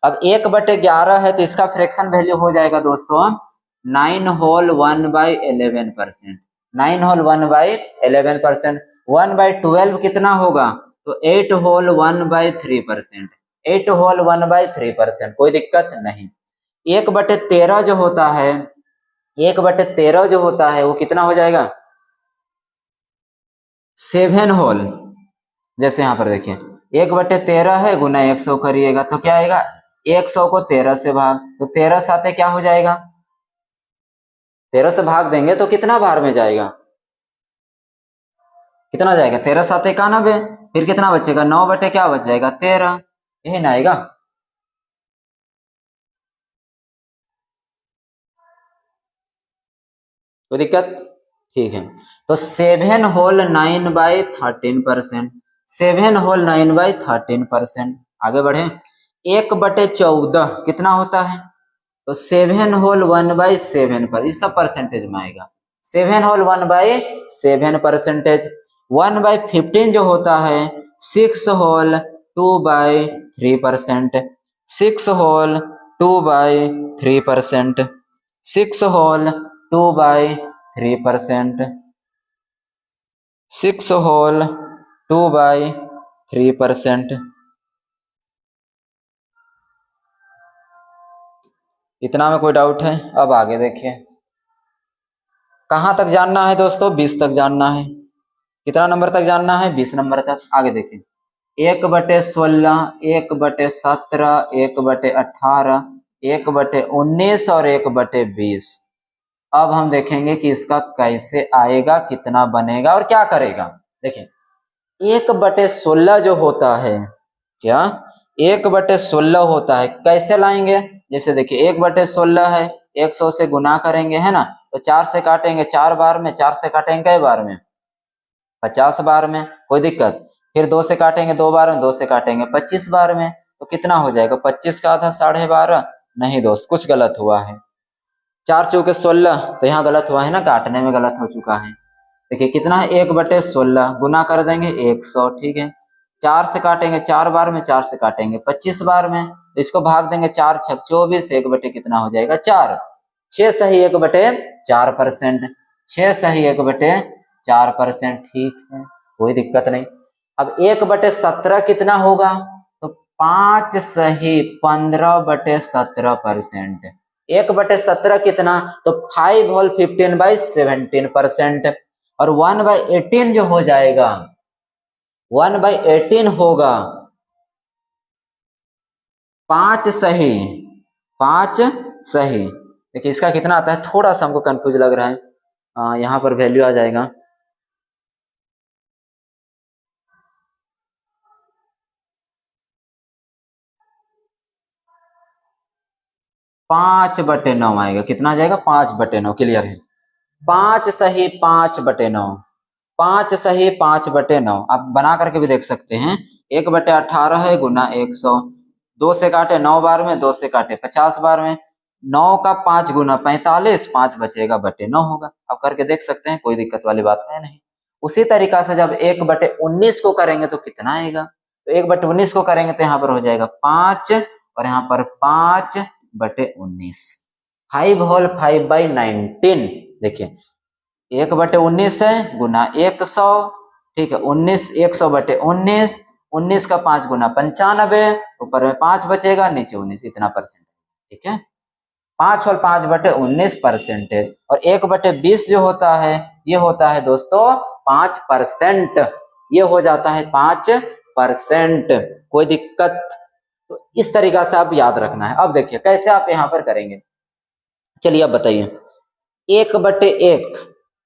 अब 1/11 है तो इसका फ्रैक्शन वैल्यू हो जाएगा दोस्तों 9 होल 1/11%, 9 होल 1/11%, 1/12 कितना होगा तो 8 होल 1/3%, 8 होल 1/3%, कोई दिक्कत नहीं। 1/13 जो होता है 1/13 जो होता है वो कितना हो जाएगा 7 होल, जैसे यहाँ पर देखिए 1/13 है गुना 100 करिएगा तो क्या आएगा 100 को 13 से भाग, तो 13 साथे क्या हो जाएगा 13 से भाग देंगे तो कितना बार में जाएगा, कितना जाएगा 13 साथे 91, फिर कितना बचेगा 9 बटे क्या बच जाएगा 13, यही ना आएगा। कोई दिक्कत, ठीक है। तो 7 होल 9/13%, 7 होल 9/13%, आगे बढ़े 1/14 कितना होता है तो 7 होल 1/7 पर, इस सब परसेंटेज में आएगा 7 होल 1/7%, 1/15 जो होता है 6 होल 2/3%, 6 होल 2/3%, 6 होल 2/3%, 6 होल 2/3%, इतना में कोई डाउट है। अब आगे देखिए कहां तक जानना है दोस्तों 20 तक जानना है, कितना नंबर तक जानना है? 20 नंबर तक। आगे देखिए, 1/16, 1/17, 1/18, 1/19 और 1/20। अब हम देखेंगे कि इसका कैसे आएगा, कितना बनेगा और क्या करेगा। देखिए 1/16 जो होता है, क्या 1/16 होता है, कैसे लाएंगे? जैसे देखिए 1/16 है, 100 से गुना करेंगे, है ना, तो 4 से काटेंगे 4 बार में, 4 से काटेंगे कई बार में? 50 बार में, कोई दिक्कत। फिर 2 से काटेंगे 2 बार में, 2 से काटेंगे 25 बार में, तो कितना हो जाएगा? 25 का आधा 12.5। नहीं दोस्त, कुछ गलत हुआ है। 4 चौके 16, तो यहाँ गलत हुआ है ना, काटने में गलत हो चुका है। देखिए कितना है? 1/16 गुना कर देंगे 100, ठीक है। 4 से काटेंगे 4 बार में, 4 से काटेंगे 25 बार में, तो इसको भाग देंगे 4 छक 24, 1 बटे कितना हो जाएगा? 4। 6 सही 1/4%, 6 सही 1/4%, ठीक है, कोई दिक्कत नहीं। अब 1/17 कितना होगा? तो 5 सही 15/17%। 1/17 कितना? तो 5 होल 15/17%। और 1/18 जो हो जाएगा, 1/18 होगा 5 सही, 5 सही। देखिए इसका कितना आता है, थोड़ा सा हमको कंफ्यूज लग रहा है। यहाँ पर वैल्यू आ जाएगा 5/9 आएगा। कितना आ जाएगा? 5/9। क्लियर है? 5 सही 5/9, 5 सही 5/9। आप बना करके भी देख सकते हैं। 1/18 है गुना 100, 2 से काटे 9 बार में, 2 से काटे 50 बार में, 9 का 5 गुना 45, 5 बचेगा बटे 9 होगा। आप करके देख सकते हैं, कोई दिक्कत वाली बात है नहीं। उसी तरीका से जब 1/19 को करेंगे तो कितना आएगा? तो 1/19 को करेंगे तो यहाँ पर हो जाएगा 5 और यहाँ पर 5/19। 5 होल 5/19। देखिए 1/19 है गुना 100, ठीक है, 19, 100/19, 19 का 5 गुना 95, ऊपर में 5 बचेगा, नीचे 19, इतना परसेंट, ठीक है। 5 और 5/19%। और 1/20 जो होता है, ये होता है दोस्तों 5%, ये हो जाता है 5%। कोई दिक्कत? तो इस तरीका से आप याद रखना है। अब देखिए कैसे आप यहाँ पर करेंगे, चलिए अब बताइए। 1/1,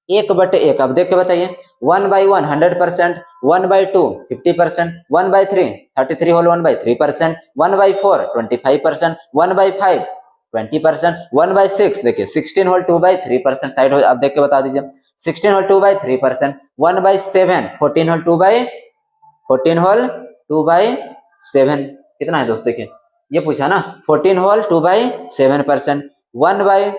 1/1 अब देख के बताइए। 1/1 100%, 1/2 50%, 1/3 33 होल 1/3%, 1/4 25%, 1/5 20%, 1/6 देखिए 16 होल 2/3%। साइड हो, अब देख के बता दीजिए। 16 होल 2/3%, 1/7 14 होल 2/7। कितना है दोस्त? देखिए ये पूछा ना, 14 होल 2/7%। 1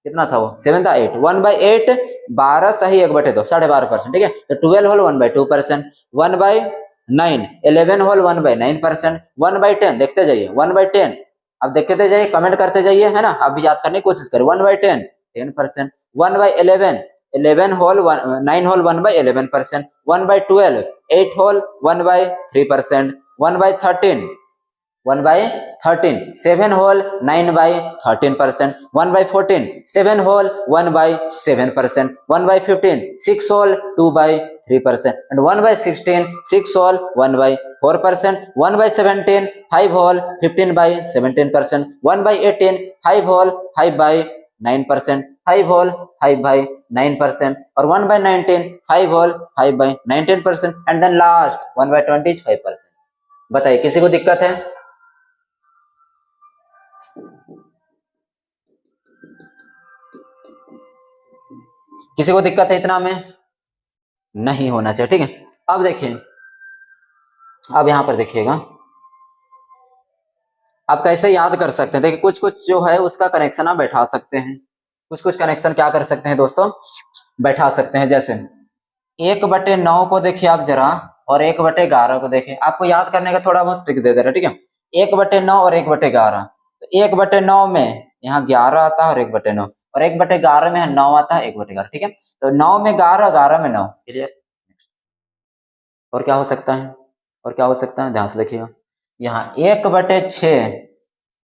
कितना था वो? 7 था 8, 1/8 12 सही 1/2 12.5%, ठीक है। तो 12 होल 1/2%, 1/9 11 होल 1/9%, 1/10 देखते जाइए 1/10, अब देखते जाइए, कमेंट करते जाइए, है ना, आप भी याद करने की कोशिश करें। 1/10 10%, 1/11 11 whole 9 whole 1/11%, 1/12 8 whole 1/3%, 1/13 7 whole 9/13%, 1/14 7 whole 1/7%, 1/15 6 whole 2/3%, and 1/16 6 whole 1/4%, 1/17 5 whole 15/17%, 1/18 5 whole 5/9%, 5 whole 5/9%, और 1/19 5 होल 5/19%, and then last 1/20 5%। बताइए किसी को दिक्कत है? किसी को दिक्कत है इतना में? नहीं होना चाहिए, ठीक है। अब देखिए, अब यहां पर देखिएगा आप कैसे याद कर सकते हैं। देखिए कुछ कुछ जो है उसका कनेक्शन आप बैठा सकते हैं, कुछ कुछ कनेक्शन क्या कर सकते हैं दोस्तों, बैठा सकते हैं। जैसे 1/9 को देखिए आप जरा, और 1/11 को देखिए, आपको याद करने का थोड़ा बहुत ट्रिक दे दे रहा है, ठीक है। 1/9 और 1/11, तो 1/9 में यहाँ 11 आता है और 1/9, और 1/11 में 9 आता है 1/11, ठीक है। तो 9 में 11, 11 में 9, क्लियर। और क्या हो सकता है, और क्या हो सकता है, ध्यान से देखिएगा। यहाँ 1/6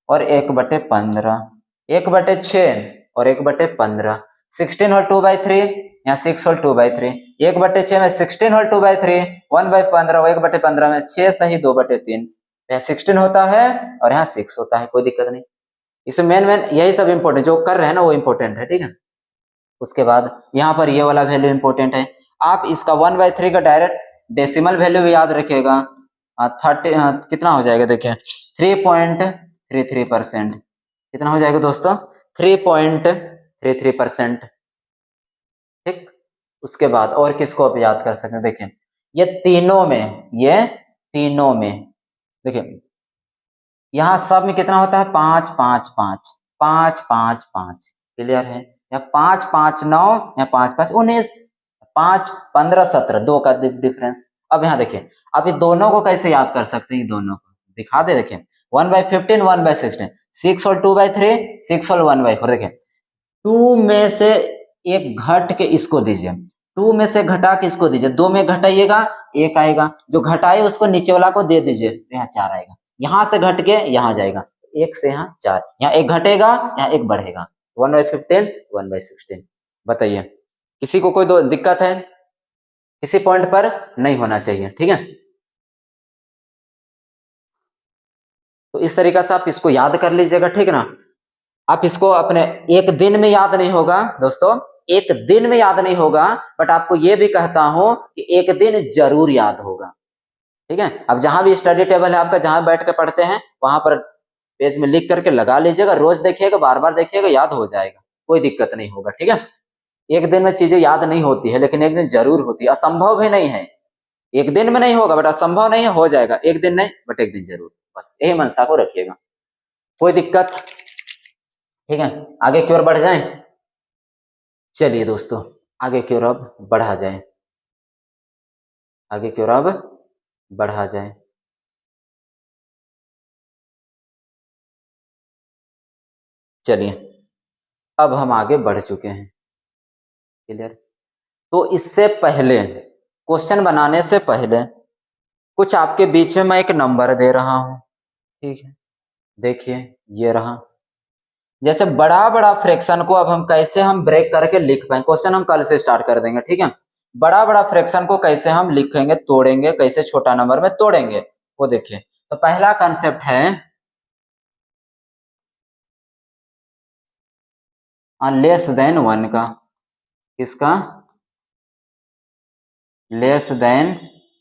और 1/15, 1/6 और 1/15, 16 और 2/3 यहाँ 6 होल 2/3, 1/6 में 16 होल 2/3, 1/15, 1/15 में 6 सही 2/3, यहाँ 16 होता है और यहाँ 6 होता है, कोई दिक्कत नहीं। इसमें मेन यही सब इंपॉर्टेंट जो कर रहे हैं ना वो इंपॉर्टेंट है, ठीक है। उसके बाद यहाँ पर ये वाला वैल्यू इंपॉर्टेंट है, आप इसका 1/3 का डायरेक्ट डेसिमल वैल्यू भी याद रखिएगा। 30 कितना हो जाएगा देखिए 3.33%, कितना हो जाएगा दोस्तों 3.33%, ठीक। उसके बाद और किसको आप याद कर सकते हैं, देखिए ये तीनों में देखिए यहाँ सब में कितना होता है 5 5 5 5 5 5, क्लियर है। या 5 5 9 या 5 5 19, 5 15 17, 2 का डिफरेंस। अब यहाँ देखिए अब ये दोनों को कैसे याद कर सकते हैं, ये दोनों को दिखा दे, देखिए 1/15 1/16, 6 होल 2/3, 6 होल 1/4, देखिए 2 में से एक घट के इसको दीजिए, 2 में से घटा के इसको दीजिए, 2 में घटाइएगा 1 आएगा, जो घटाए उसको नीचे वाला को दे दीजिए तो यहाँ 4 आएगा, यहाँ से घट के यहाँ जाएगा 1 से यहाँ 4, यहाँ 1 घटेगा यहाँ 1 बढ़ेगा, 1/15 1/16। बताइए किसी को कोई दिक्कत है, किसी पॉइंट पर नहीं होना चाहिए, ठीक है। तो इस तरीके से आप इसको याद कर लीजिएगा, ठीक ना। आप इसको अपने एक दिन में याद नहीं होगा दोस्तों, एक दिन में याद नहीं होगा, बट आपको ये भी कहता हूं कि एक दिन जरूर याद होगा, ठीक है। अब जहां भी स्टडी टेबल है आपका, जहां बैठ के पढ़ते हैं वहां पर पेज में लिख करके लगा लीजिएगा, रोज देखिएगा, बार बार देखिएगा, याद हो जाएगा, कोई दिक्कत नहीं होगा, ठीक है। एक दिन में चीजें याद नहीं होती है, लेकिन एक दिन जरूर होती है, असंभव भी नहीं है, एक दिन में नहीं होगा बट असंभव नहीं है, हो जाएगा, एक दिन नहीं बट एक दिन जरूर, बस यही मनसा को रखिएगा, कोई दिक्कत, ठीक है। आगे की ओर बढ़ जाएं, चलिए दोस्तों आगे की ओर अब बढ़ा जाए, आगे की ओर अब बढ़ा जाए। चलिए अब हम आगे बढ़ चुके हैं, क्लियर। तो इससे पहले क्वेश्चन बनाने से पहले कुछ आपके बीच में मैं एक नंबर दे रहा हूं, ठीक है। देखिए ये रहा, जैसे बड़ा बड़ा फ्रैक्शन को अब हम कैसे हम ब्रेक करके लिख पाए, क्वेश्चन हम कल से स्टार्ट कर देंगे, ठीक है। बड़ा बड़ा फ्रैक्शन को कैसे हम लिखेंगे, तोड़ेंगे, कैसे छोटा नंबर में तोड़ेंगे वो देखिए। तो पहला कंसेप्ट है लेस देन 1 का, किसका, लेस देन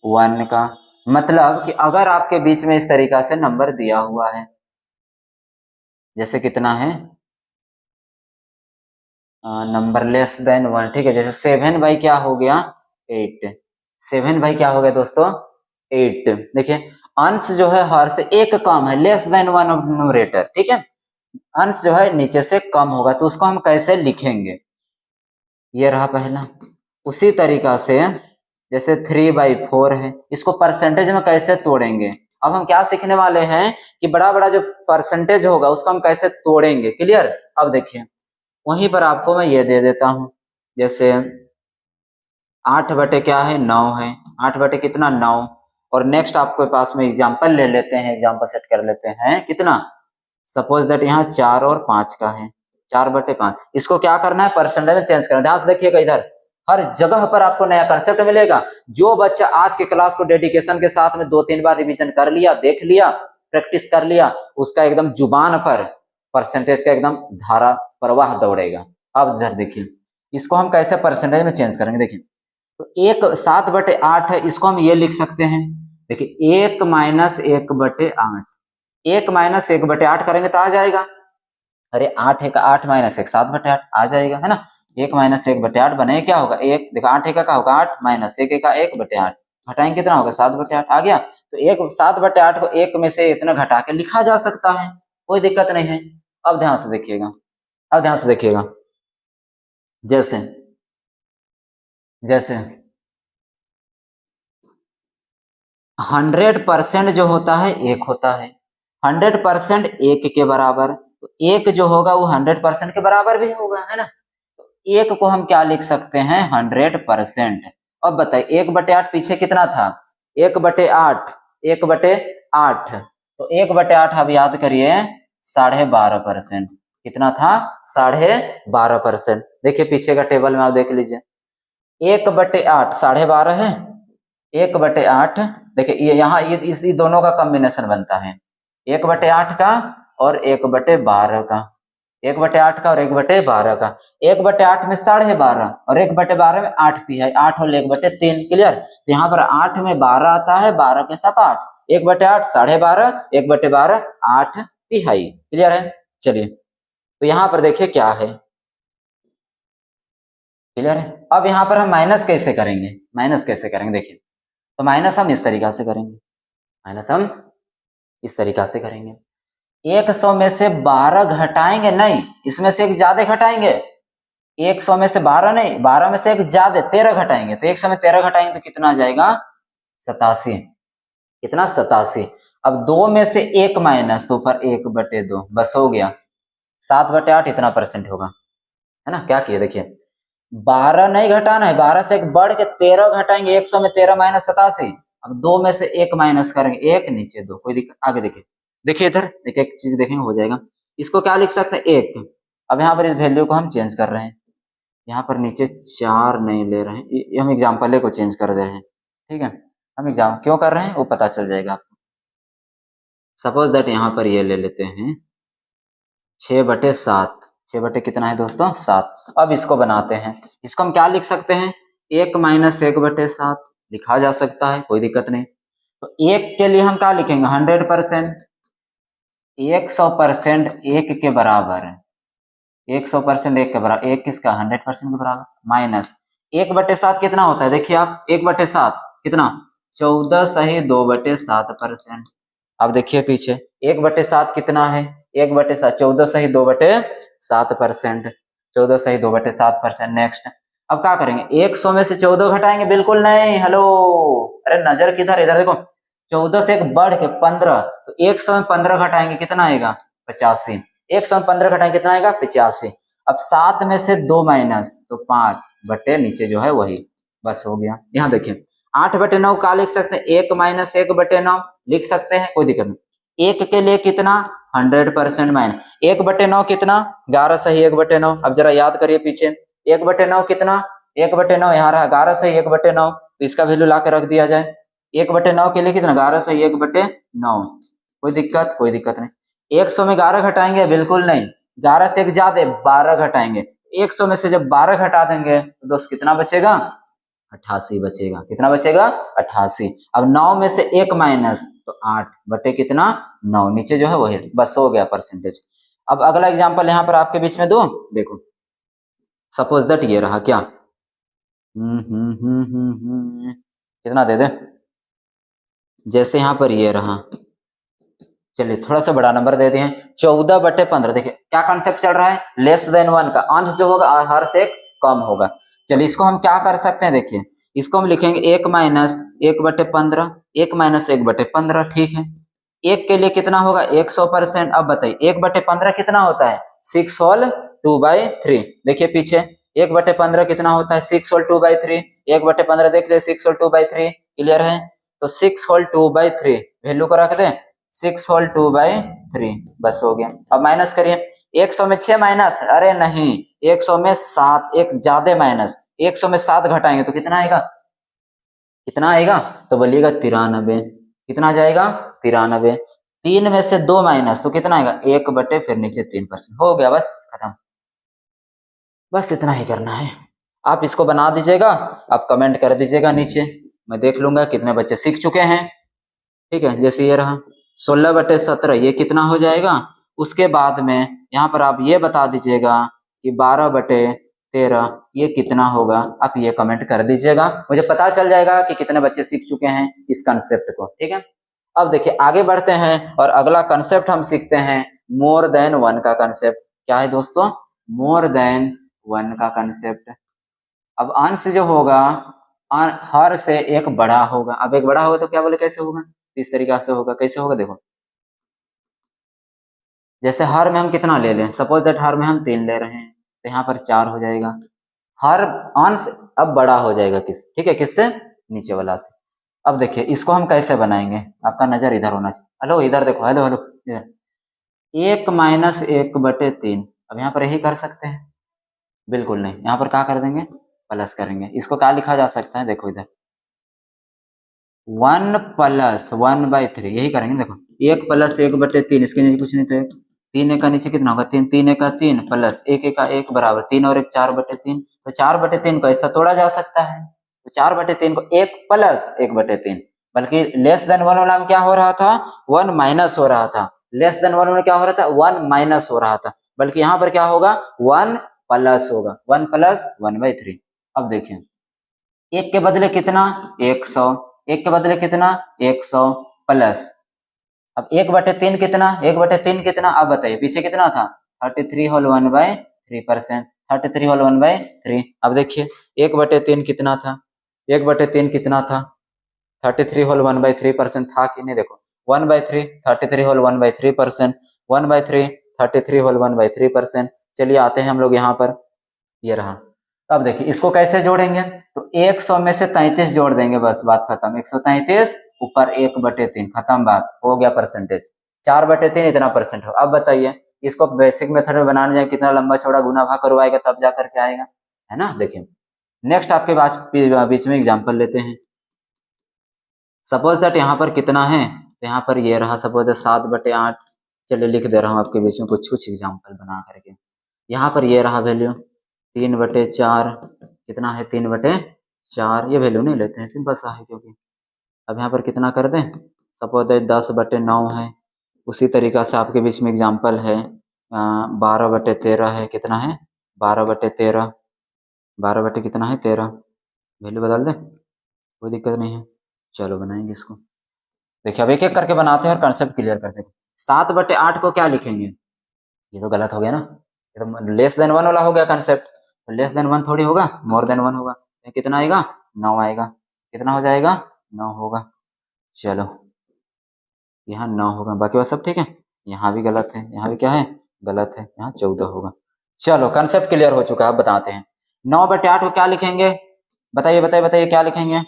1 का, मतलब कि अगर आपके बीच में इस तरीका से नंबर दिया हुआ है, जैसे कितना है नंबर लेस देन 1, ठीक है। जैसे 7 भाई क्या हो गया 8, 7 भाई क्या हो गया दोस्तों 8। देखिए अंश जो है हर से एक कम है, लेस देन 1 ऑफ न्यूमरेटर, ठीक है। अंश जो है नीचे से कम होगा, तो उसको हम कैसे लिखेंगे, ये रहा पहला। उसी तरीका से जैसे 3/4 है, इसको परसेंटेज में कैसे तोड़ेंगे। अब हम क्या सीखने वाले हैं कि बड़ा बड़ा जो परसेंटेज होगा उसको हम कैसे तोड़ेंगे, क्लियर। अब देखिए वहीं पर आपको मैं ये दे देता हूं, जैसे 8 बटे क्या है 9 है, 8 बटे कितना 9, और नेक्स्ट आपके पास में एग्जांपल ले लेते हैं, एग्जांपल सेट कर लेते हैं कितना, सपोज दैट यहाँ 4 और 5 का है, 4/5। इसको क्या करना है परसेंटेज में चेंज करना, ध्यान से देखिएगा, इधर हर जगह पर आपको नया कंसेप्ट मिलेगा। जो बच्चा आज के क्लास को डेडिकेशन के साथ में 2-3 बार रिवीजन कर लिया, देख लिया, प्रैक्टिस कर लिया, उसका एकदम जुबान पर परसेंटेज का एकदम धारा प्रवाह दौड़ेगा। अब इधर देखिए इसको हम कैसे परसेंटेज में चेंज करेंगे, देखिए तो 7/8 है, इसको हम ये लिख सकते हैं, देखिए 1 - 1/8, 1 - 1/8 करेंगे तो आ जाएगा, अरे 8 का 8 - 1 7/8 आ जाएगा, है ना। 1 - 1/8 बने क्या होगा 1, देखो 8 का क्या होगा 8 - 1 का 1/8, घटाएंगे कितना होगा 7/8 आ गया। तो 7/8 को 1 में से इतना घटा के लिखा जा सकता है, कोई दिक्कत नहीं है। अब ध्यान से देखिएगा, अब ध्यान से देखिएगा, जैसे जैसे 100% जो होता है 1 होता है, 100% 1 के बराबर, तो 1 जो होगा वो 100% के बराबर भी होगा, है ना। तो 1 को हम क्या लिख सकते हैं 100%। अब बताइए 1/8 पीछे कितना था 1/8, 1/8, तो 1/8 आप याद करिए 12.5%, कितना था 12.5%। देखिए पीछे का टेबल में आप देख लीजिए, 1/8 12.5 है, 1/8 देखिए ये यहाँ ये इस दोनों का कॉम्बिनेशन बनता है 1/8 का और 1/12 का, 1/8 का और 1/12 का। 1/8 में 12.5 और 1/12 में 8/3, 8 और 1/3 क्लियर। तो यहाँ पर 8 में 12 आता है, 12 के साथ 8, 1/8 12.5, 1/12 8/3 क्लियर है। चलिए तो यहाँ पर देखिए क्या है, क्लियर है। अब यहाँ पर हम माइनस कैसे करेंगे, माइनस कैसे करेंगे देखिए, तो माइनस हम इस तरीका से करेंगे, माइनस हम इस तरीका से करेंगे। 100 में से 12 घटाएंगे नहीं, इसमें से एक ज्यादा घटाएंगे, 100 में से 12 नहीं, 12 में से एक ज्यादा 13 घटाएंगे, तो 100 में 13 घटाएंगे तो कितना आ जाएगा 87, कितना 87। अब 2 में से 1 माइनस तो ऊपर 1/2 बस हो गया, 7/8 इतना परसेंट होगा, है ना। क्या किए देखिए, 12 नहीं घटाना है, 12 से एक बढ़ के 13 घटाएंगे, 100 में 13 माइनस 87। अब 2 में से 1 माइनस करेंगे, 1 नीचे 2, कोई दिक्कत। आगे देखिए, देखिए इधर देखिए एक चीज देखेंगे हो जाएगा, इसको क्या लिख सकते हैं 1। अब यहाँ पर इस वैल्यू को हम चेंज कर रहे हैं, यहाँ पर नीचे 4 नहीं ले रहे हैं, ये हम एग्जाम्पल को चेंज कर दे रहे हैं, ठीक है। हम एग्जाम क्यों कर रहे हैं वो पता चल जाएगा आपको। सपोज दैट यहाँ पर ये ले लेते हैं 6/7, 6 कितना है दोस्तों 7। अब इसको बनाते हैं, इसको हम क्या लिख सकते हैं 1 माइनस 1/7 लिखा जा सकता है, कोई दिक्कत नहीं। तो 1 के लिए हम क्या लिखेंगे 100%, 100% 1 के बराबर, 100% 1 के बराबर, 1 किसका 100% के बराबर, माइनस 1/7 कितना होता है देखिए आप, 1/7 कितना 14 सही 2/7%। अब देखिए पीछे 1/7 कितना है, 1/7 14 सही 2/7%, 14 सही 2/7%। नेक्स्ट अब क्या करेंगे, 100 में से 14 घटाएंगे, बिल्कुल नहीं, हेलो अरे नजर किधर, इधर देखो, 14 से एक बढ़ के 15, तो 100 में 15 घटाएंगे कितना आएगा 85, 100 में 15 घटाएंगे कितना आएगा 85। अब 7 में से 2 माइनस तो 5 बटे नीचे जो है वही, बस हो गया। यहाँ देखिए 8/9 का लिख सकते हैं, 1 माइनस 1/9 लिख सकते हैं, कोई दिक्कत नहीं। 1 के लिए कितना 100% माइनस 1/9 कितना 11 सही 1/9। अब जरा याद करिए पीछे 1/9 कितना, 1/9 यहाँ रहा 11 सही 1/9, तो इसका वैल्यू ला के रख दिया जाए। 1/9 के लिए कितना 11 सही 1/9, कोई दिक्कत, कोई दिक्कत नहीं। 100 में 11 घटाएंगे, बिल्कुल नहीं, 11 से एक ज्यादा 12 घटाएंगे, 100 में से जब 12 घटा देंगे तो दोस्त कितना बचेगा 88 बचेगा, कितना बचेगा 88। अब 9 में से 1 माइनस तो 8 बटे कितना 9, नीचे जो है वही, बस हो गया परसेंटेज। अब अगला एग्जांपल यहाँ पर आपके बीच में दूं, देखो सपोज दैट ये रहा क्या, कितना दे दे, जैसे यहाँ पर ये रहा, चलिए थोड़ा सा बड़ा नंबर दे दिए 14/15। देखिए क्या कॉन्सेप्ट चल रहा है, लेस देन 1 का अंश जो होगा हर से कम होगा। चलिए इसको हम क्या कर सकते हैं, देखिए इसको हम लिखेंगे 1 माइनस 1/15, 1 माइनस 1/15, ठीक है। 1 के लिए कितना होगा 100%। अब बताइए 1/15 कितना होता है 6 होल 2/3। देखिए पीछे 1/15 कितना होता है 6 होल 2/3, 1/15 देख ले 6 होल 2/3, क्लियर है। तो 6 होल 2/3 वैल्यू को रख दे 6 होल 2/3, बस हो गया। अब माइनस करिए 100 में 6 माइनस, अरे नहीं 100 में 7, एक ज्यादा माइनस, 100 में 7 घटाएंगे तो कितना आएगा, कितना आएगा तो बोलिएगा 93, कितना आ जाएगा 93। 3 में से 2 माइनस तो कितना आएगा 1 बटे फिर नीचे 3%, हो गया बस खत्म। बस इतना ही करना है, आप इसको बना दीजिएगा, आप कमेंट कर दीजिएगा नीचे, मैं देख लूंगा कितने बच्चे सीख चुके हैं, ठीक है। जैसे ये रहा 16/17 ये कितना हो जाएगा, उसके बाद में यहाँ पर आप ये बता दीजिएगा कि 12/13 ये कितना होगा, आप ये कमेंट कर दीजिएगा, मुझे पता चल जाएगा कि कितने बच्चे सीख चुके हैं इस कंसेप्ट को, ठीक है। अब देखिए आगे बढ़ते हैं और अगला कंसेप्ट हम सीखते हैं मोर देन 1 का कंसेप्ट। क्या है दोस्तों, मोर देन 1 का कंसेप्ट। अब अंश जो होगा हर से एक बड़ा होगा, अब एक बड़ा होगा तो क्या बोले कैसे होगा, इस तरीका से होगा, कैसे होगा देखो, जैसे हर में हम कितना ले लें, सपोज दैट हर में हम 3 ले रहे हैं तो यहाँ पर 4 हो जाएगा, हर अंश अब बड़ा हो जाएगा किस, ठीक है, किससे नीचे वाला से। अब देखिए इसको हम कैसे बनाएंगे, आपका नजर इधर होना चाहिए, हेलो इधर देखो, हेलो हेलो इधर, 1 माइनस 1/3, अब यहाँ पर यही कर सकते हैं, बिल्कुल नहीं, यहाँ पर क्या कर देंगे प्लस करेंगे। इसको क्या लिखा जा सकता है, देखो इधर 1 प्लस 1/3 यही करेंगे। देखो 1 प्लस 1/3, इसके नीचे कुछ नहीं तो 1, 3 का नीचे कितना होगा 3, 3 का 3 प्लस 1 का 1 बराबर 3 और 1 4/3। तो 4/3 को ऐसा तोड़ा जा सकता है। तो 4/3 को 1 प्लस 1/3, बल्कि लेस देन 1 वाला में क्या हो रहा था 1 माइनस हो रहा था, लेस देन 1 में क्या हो रहा था 1 माइनस हो रहा था, बल्कि यहाँ पर क्या होगा 1 प्लस होगा, 1 प्लस 1/3। अब देखिए 1 के बदले कितना 100, 1 के बदले कितना 100 प्लस, अब 1/3 कितना 1/3 कितना, अब बताइए पीछे कितना था 33 होल 1/3%, 33 होल 1/3। अब देखिए 1/3 कितना था 1/3 कितना था 33 होल 1/3% था कि नहीं, देखो 1/3 33 होल 1/3%, 1/3 33 होल 1/3%। चलिए आते हैं हम लोग यहाँ पर, ये रहा। अब देखिए इसको कैसे जोड़ेंगे, तो 100 में से 33 जोड़ देंगे, बस बात खत्म। 133 ऊपर 1/3, खत्म बात, हो गया परसेंटेज। 4/3 इतना परसेंट हो। अब बताइए इसको बेसिक मेथड में बनाने जाए कितना लंबा चौड़ा गुना भाग करवाएगा तब जा करके आएगा, है ना। देखिए नेक्स्ट आपके बीच में एग्जाम्पल लेते हैं। सपोज दैट यहाँ पर कितना है, तो यहाँ पर ये रहा सपोज 7/8। चलिए लिख दे रहा हूँ आपके बीच में कुछ कुछ एग्जाम्पल बना करके। यहाँ पर ये रहा वैल्यू 3/4, कितना है 3/4, ये वैल्यू नहीं लेते हैं, सिंपल सा है क्योंकि। अब यहाँ पर कितना कर दें, सपोज दैट 10/9 है। उसी तरीका से आपके बीच में एग्जाम्पल है 12/13 है, कितना है 12/13, 12 कितना है 13, वैल्यू बदल दें कोई दिक्कत नहीं है। चलो बनाएंगे इसको। देखिए अब एक एक करके बनाते हैं और कंसेप्ट क्लियर करते हैं। 7/8 को क्या लिखेंगे, ये तो गलत हो गया ना, ये तो लेस देन 1 वाला हो गया कंसेप्ट। तो लेस देन 1 थोड़ी होगा, मोर देन 1 होगा। ये कितना आएगा 9 आएगा, कितना हो जाएगा 9 होगा। चलो यहाँ 9 होगा, बाकी बात सब ठीक है। यहाँ भी गलत है, यहाँ भी क्या है गलत है, यहाँ 14 होगा। चलो कंसेप्ट क्लियर हो चुका है, अब बताते हैं 9/8 को क्या लिखेंगे, बताइए बताइए बताइए क्या लिखेंगे।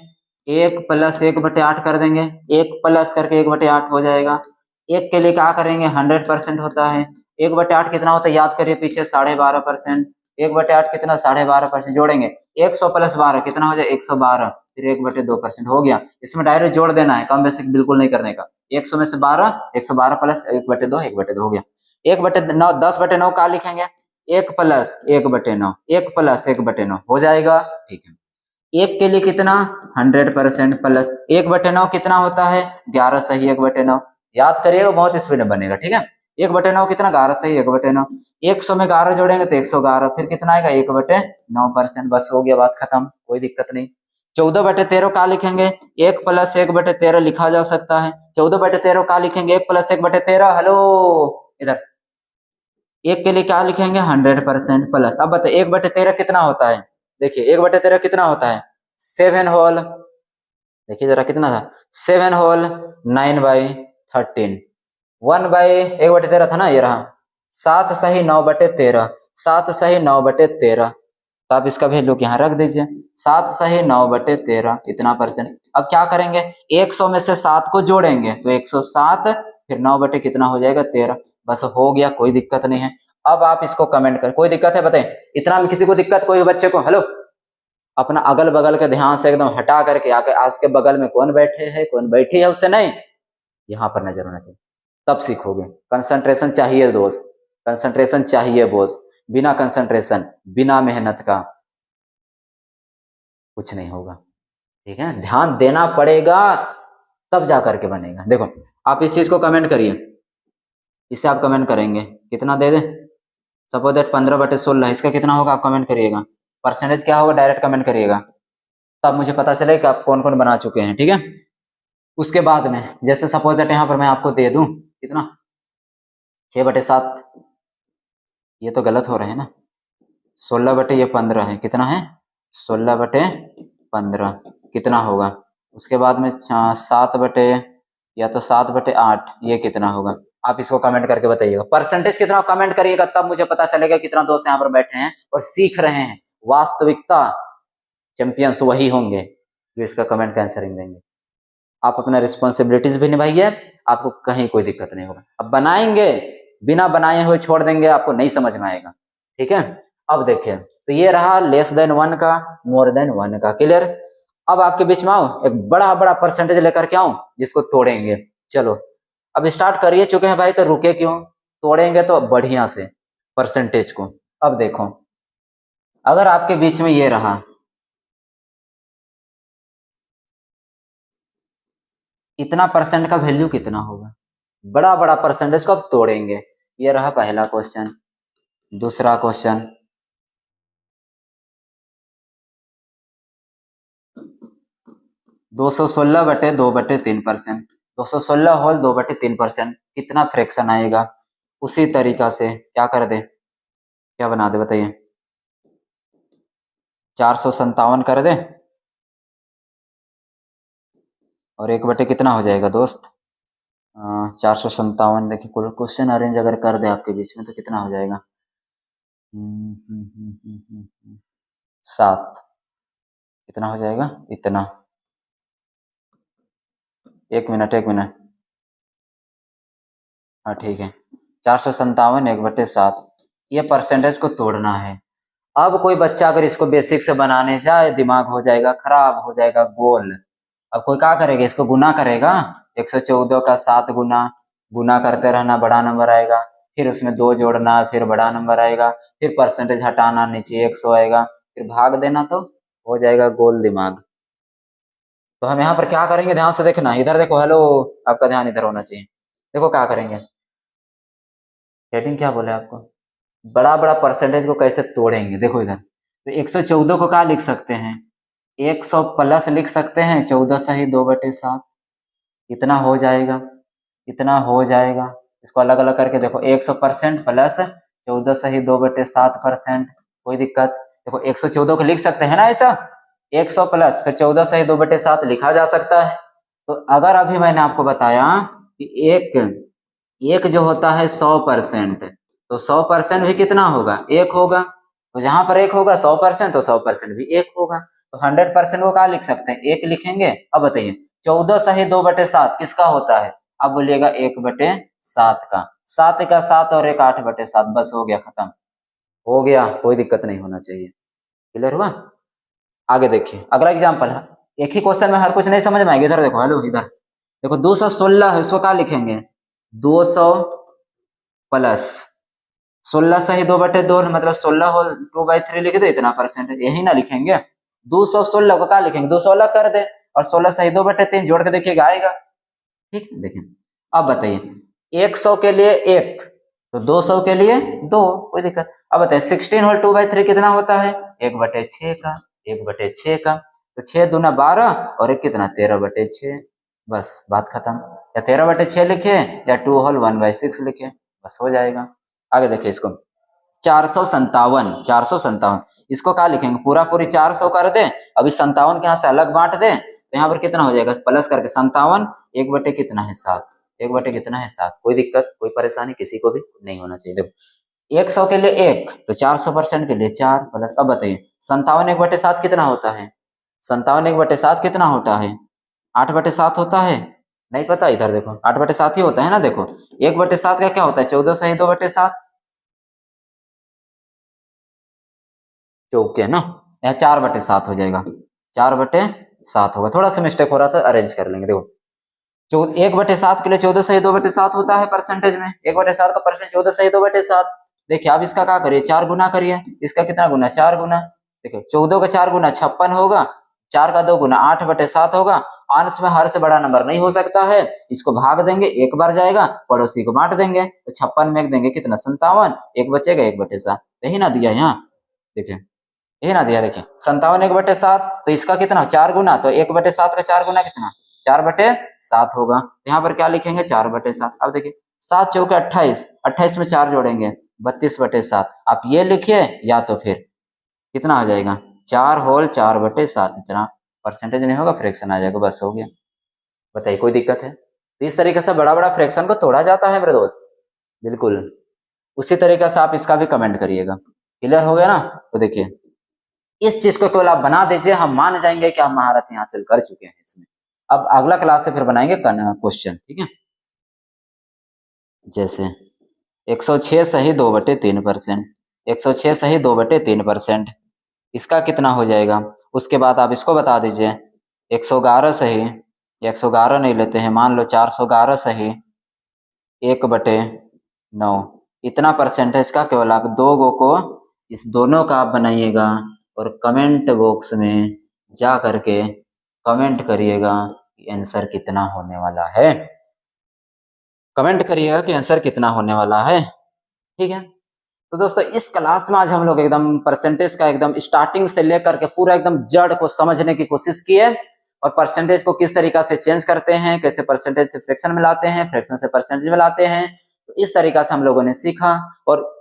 1 प्लस 1/8 कर देंगे, 1 प्लस करके 1/8 हो जाएगा। 1 के लिए क्या करेंगे 100% होता है। 1/8 कितना होता है याद करिए पीछे 12.5%, 1/8 कितना 12.5% जोड़ेंगे 100 प्लस 12 कितना हो जाए 112, फिर 1/2% हो गया। इसमें डायरेक्ट जोड़ देना है, कम बेसिक बिल्कुल नहीं करने का। 100 में से 12, 112 प्लस 1/2, 1/2 हो गया। 1/9 10/9 क्या लिखेंगे 1 प्लस 1/9, 1 प्लस 1/9 हो जाएगा, ठीक है। 1 के लिए कितना 100% प्लस 1/9 कितना होता है 11 सही 1/9, याद करिएगा बहुत स्पीड में बनेगा, ठीक है। 1/9 कितना 11 सही 1/9, 100 में 11 जोड़ेंगे तो 111, फिर कितना आएगा 1/9%, बस हो गया बात खत्म, कोई दिक्कत नहीं। 14/13 क्या लिखेंगे 1 प्लस 1/13 लिखा जा सकता है। 14/13 क्या लिखेंगे 1 प्लस 1/13, हेलो इधर 1 के लिए क्या लिखेंगे 100% प्लस। अब बताइए 1/13 कितना होता है, देखिए 1/13 कितना होता है 7 होल, देखिए जरा कितना था 7 होल 9/13, 1/1/13 था ना, ये रहा 7 सही 9/13, 7 सही 9/13, तो आप इसका वैल्यू यहाँ रख दीजिए 7 सही 9/13 इतना परसेंट। अब क्या करेंगे 100 में से 7 को जोड़ेंगे तो 107, फिर 9 कितना हो जाएगा 13, बस हो गया, कोई दिक्कत नहीं है। अब आप इसको कमेंट कर, कोई दिक्कत है बताए, इतना में किसी को दिक्कत कोई बच्चे को, हेलो अपना अगल बगल के ध्यान से एकदम हटा करके आके आज के बगल में कौन बैठे है कौन बैठी है उससे नहीं, यहाँ पर नजर होना चाहिए, तब सीखोगे। कंसंट्रेशन चाहिए दोस्त, कंसंट्रेशन चाहिए बॉस, बिना कंसंट्रेशन बिना मेहनत का कुछ नहीं होगा, ठीक है। ध्यान देना पड़ेगा तब जा करके बनेगा। देखो आप इस चीज को कमेंट करिए, इसे आप कमेंट करेंगे कितना दे दे, सपोज दैट 15/16, इसका कितना होगा आप कमेंट करिएगा, परसेंटेज क्या होगा डायरेक्ट कमेंट करिएगा, तब मुझे पता चले कि आप कौन कौन बना चुके हैं, ठीक है। उसके बाद में जैसे सपोज दैट यहाँ पर मैं आपको दे दूं कितना 6/7, ये तो गलत हो रहे हैं ना, 16/15 है, कितना है 16/15 कितना होगा। उसके बाद में 7 या तो 7/8, ये कितना होगा, आप इसको कमेंट करके बताइएगा। परसेंटेज कितना कमेंट करिएगा तब मुझे पता चलेगा कितना दोस्त यहाँ पर बैठे हैं और सीख रहे हैं। वास्तविकता चैंपियंस वही होंगे जो इसका कमेंट का आंसरिंग देंगे। आप अपना रिस्पॉन्सिबिलिटीज भी निभाइए, आपको कहीं कोई दिक्कत नहीं होगा। अब बनाएंगे, बिना बनाए हुए छोड़ देंगे आपको नहीं समझ में आएगा, ठीक है। अब देखिए तो ये रहा लेस देन 1 का, मोर देन 1 का। क्लियर? अब आपके बीच में आओ, एक बड़ा बड़ा परसेंटेज लेकर के आऊं जिसको तोड़ेंगे। चलो अब स्टार्ट करिए चुके हैं भाई, तो रुके क्यों? तोड़ेंगे तो बढ़िया से परसेंटेज को। अब देखो, अगर आपके बीच में ये रहा, इतना परसेंट का वैल्यू कितना होगा? बड़ा बड़ा परसेंटेज को अब तोड़ेंगे। ये रहा पहला क्वेश्चन। दूसरा क्वेश्चन, 216/2/3%। 216 होल 2/3%, कितना फ्रैक्शन आएगा? उसी तरीका से क्या कर दे, क्या बना दे बताइए? 457 कर दे, और 1/, कितना हो जाएगा दोस्त? 457। देखिए क्वेश्चन अरेंज अगर कर दे आपके बीच में तो कितना हो जाएगा? 7। कितना हो जाएगा? इतना। 1 मिनट 1 मिनट, हाँ ठीक है। 457 1/7, ये परसेंटेज को तोड़ना है। अब कोई बच्चा अगर इसको बेसिक से बनाने जाए, दिमाग हो जाएगा खराब, हो जाएगा गोल। अब कोई क्या करेगा? इसको गुना करेगा। 114 का 7 गुना, गुना करते रहना, बड़ा नंबर आएगा, फिर उसमें 2 जोड़ना, फिर बड़ा नंबर आएगा, फिर परसेंटेज हटाना, नीचे 100 आएगा, फिर भाग देना, तो हो जाएगा गोल दिमाग। तो हम यहाँ पर क्या करेंगे, ध्यान से देखना, इधर देखो, हेलो, आपका ध्यान इधर होना चाहिए। देखो क्या करेंगे, हेडिंग क्या बोले आपको, बड़ा बड़ा परसेंटेज को कैसे तोड़ेंगे। देखो इधर, तो 114 को क्या लिख सकते हैं? 100 प्लस लिख सकते हैं 14 सही 2/7, इतना हो जाएगा, इतना हो जाएगा। इसको अलग अलग करके देखो, 100% प्लस 14 सही 2/7%, कोई दिक्कत? देखो 114 को लिख सकते हैं ना ऐसा, 100 प्लस फिर 14 सही 2/7 लिखा जा सकता है। तो अगर अभी मैंने आपको बताया कि एक जो होता है 100%, तो 100% भी कितना होगा? 1 होगा। तो जहां पर 1 होगा 100%, तो 100% भी 1 होगा। तो 100% को क्या लिख सकते हैं? 1 लिखेंगे। अब बताइए 14 सही 2/7 किसका होता है? अब बोलिएगा 1/7 का। 7 का 7 और 1 8/7, बस हो गया, खत्म हो गया, कोई दिक्कत नहीं होना चाहिए। क्लियर हुआ? आगे देखिए अगला एग्जाम्पल है। एक ही क्वेश्चन में हर कुछ नहीं समझ में आएगा। इधर देखो, हेलो इधर देखो, 216 है, उसको क्या लिखेंगे? 200 प्लस 16 सही 2/2, मतलब 16 होल 2/3 लिख दे, इतना परसेंट यही ना लिखेंगे। 216 को क्या लिखेंगे? 216 कर दे, और 16 सही 2/3 जोड़ के देखिएगा आएगा। ठीक है, देखिए अब बताइए 100 के लिए 1, तो 200 के लिए 2, कोई दिक्कत? अब बताइए 16 होल 2/3 कितना होता है? 1/6 का, 1/6 का, तो 6 दूना 12, और एक कितना? 13/6, बस बात खत्म। या 13/6 लिखे, या 2 होल 1/6 लिखे, बस हो जाएगा। आगे देखिए इसको, 457, इसको क्या लिखेंगे? पूरा पूरी 400 कर दे, अभी 57 के यहाँ से अलग बांट दे, तो यहाँ पर कितना हो जाएगा? प्लस करके 57, 1/, कितना है? 7, 1/, कितना है? 7, कोई दिक्कत कोई परेशानी किसी को भी नहीं होना चाहिए। देखो 100 के लिए 1, तो 400% के लिए 4 प्लस। अब बताइए 57 1/7 कितना होता है? 57 1/7 कितना होता है? 8/7 होता है। नहीं पता? इधर देखो 8/7 ही होता है ना। देखो 1/7 का क्या होता है? 14 सही 2/7, चौके ना, यहाँ 4/7 हो जाएगा, 4/7 होगा। थोड़ा सा मिस्टेक हो रहा था, अरेंज कर लेंगे। देखो 1/7 के लिए 14 सही 2/7 होता है परसेंटेज में, 1/7 का परसेंट 14 सही 2/7। देखिए अब इसका क्या करिए? 4 गुना करिए। इसका कितना गुना? 4 गुना। देखिए 14 का 4 गुना 56 होगा, 4 का 2 गुना 8/7 होगा। अंश में हर से बड़ा नंबर नहीं हो सकता है, इसको भाग देंगे, एक बार जाएगा, पड़ोसी को बांट देंगे, तो 56 में देंगे कितना? 57, एक बचेगा 1/7, यही ना दिया यहाँ। देखिए ये ना दिया, देखिए 57 1/7, तो इसका कितना? 4 गुना, तो 1/7 का 4 गुना कितना? 4/7 होगा। यहाँ पर क्या लिखेंगे? 4/7। अब देखिए 7 चौके 28, 28 में 4 जोड़ेंगे 32/7। आप ये लिखिए, या तो फिर कितना हो जाएगा? 4 होल 4/7, इतना परसेंटेज नहीं होगा, फ्रैक्शन आ जाएगा, बस हो गया। बताइए कोई दिक्कत है? तो इस तरीके से बड़ा बड़ा फ्रैक्शन को तोड़ा जाता है मेरे दोस्त, बिल्कुल उसी तरीके से आप इसका भी कमेंट करिएगा। क्लियर हो गया ना? तो देखिए इस चीज को केवल आप बना दीजिए, हम मान जाएंगे कि हम महारत हासिल कर चुके हैं इसमें। अब अगला क्लास से फिर बनाएंगे क्वेश्चन, ठीक है? जैसे 106 सही 2/3%, 106 सही 2/3%। इसका कितना हो जाएगा? उसके बाद आप इसको बता दीजिए। 111 सही, 111 नहीं लेते हैं, मान लो 411 सही 1/9। इतना परसेंटेज का केवल आप 2 गो को इस दोनों का आप बनाइएगा और कमेंट बॉक्स में जा करके कमेंट करिएगा कि आंसर कितना होने वाला है। कमेंट करिएगा कि आंसर कितना होने वाला है, ठीक है। तो दोस्तों इस क्लास में आज हम लोग एकदम परसेंटेज का एकदम स्टार्टिंग से लेकर के पूरा एकदम जड़ को समझने की कोशिश किए और परसेंटेज को किस तरीका से चेंज करते हैं, कैसे परसेंटेज से फ्रैक्शन में लाते हैं, फ्रैक्शन से परसेंटेज में लाते हैं। तो इस तरीका से हम लोगों ने सीखा और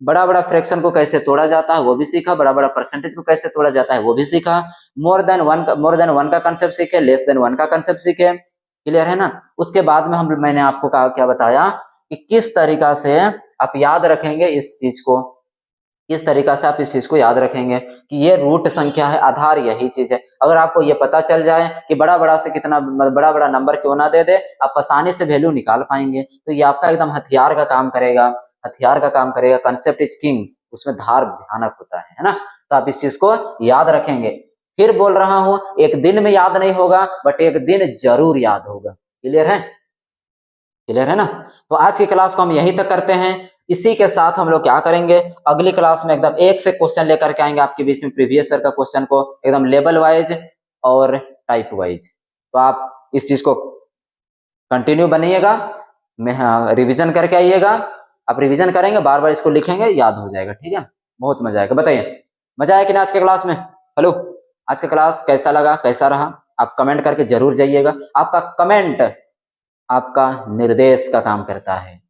बड़ा बड़ा फ्रैक्शन को कैसे तोड़ा जाता है वो भी सीखा, बड़ा बड़ा परसेंटेज को कैसे तोड़ा जाता है वो भी सीखा, मोर देन वन का कंसेप्ट सीखे, लेस देन वन का कंसेप्ट सीखे। क्लियर है ना? उसके बाद में मैंने आपको क्या बताया कि किस तरीका से आप याद रखेंगे इस चीज को, किस तरीका से आप इस चीज को याद रखेंगे कि ये रूट संख्या है, आधार यही चीज है। अगर आपको ये पता चल जाए कि बड़ा बड़ा से कितना बड़ा बड़ा नंबर क्यों ना दे दे, आप आसानी से वैल्यू निकाल पाएंगे। तो ये आपका एकदम हथियार का काम करेगा, हथियार का काम करेगा। कंसेप्ट इज किंग, उसमें धार भयानक होता है ना? तो आप इस चीज को याद रखेंगे। फिर बोल रहा हूं, एक दिन में याद नहीं होगा बट एक दिन जरूर याद होगा। क्लियर है? क्लियर है ना? तो आज की क्लास को हम यहीं तक करते हैं। इसी के साथ हम लोग क्या करेंगे, अगली क्लास में एकदम एक से क्वेश्चन लेकर के आएंगे आपके बीच में, प्रीवियस ईयर का क्वेश्चन को एकदम लेवल वाइज और टाइप वाइज। तो आप इस चीज को कंटिन्यू बनिएगा, रिवीजन करके आइएगा। आप रिवीजन करेंगे, बार बार इसको लिखेंगे, याद हो जाएगा। ठीक है, बहुत मजा आएगा। बताइए मजा आया कि ना आज के क्लास में? हेलो, आज का क्लास कैसा लगा, कैसा रहा? आप कमेंट करके जरूर जाइएगा। आपका कमेंट आपका निर्देश का काम करता है,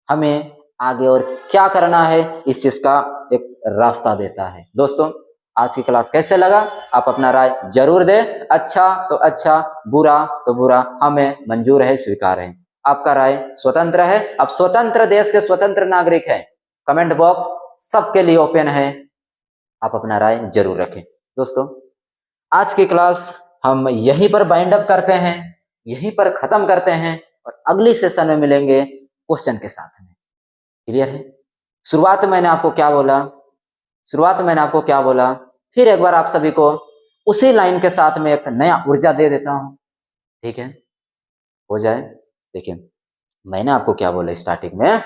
हमें आगे और क्या करना है इस चीज का एक रास्ता देता है। दोस्तों आज की क्लास कैसे लगा आप अपना राय जरूर दें। अच्छा तो अच्छा, बुरा तो बुरा, हमें मंजूर है, स्वीकार है। आपका राय स्वतंत्र है, आप स्वतंत्र देश के स्वतंत्र नागरिक हैं। कमेंट बॉक्स सबके लिए ओपन है, आप अपना राय जरूर रखें। दोस्तों आज की क्लास हम यहीं पर बाइंड अप करते हैं, यहीं पर खत्म करते हैं और अगली सेशन में मिलेंगे क्वेश्चन के साथ में। क्लियर है? शुरुआत में मैंने आपको क्या बोला, फिर एक बार आप सभी को उसी लाइन के साथ में एक नया ऊर्जा दे देता हूं। ठीक है, हो जाए। देखिए मैंने आपको क्या बोला स्टार्टिंग में,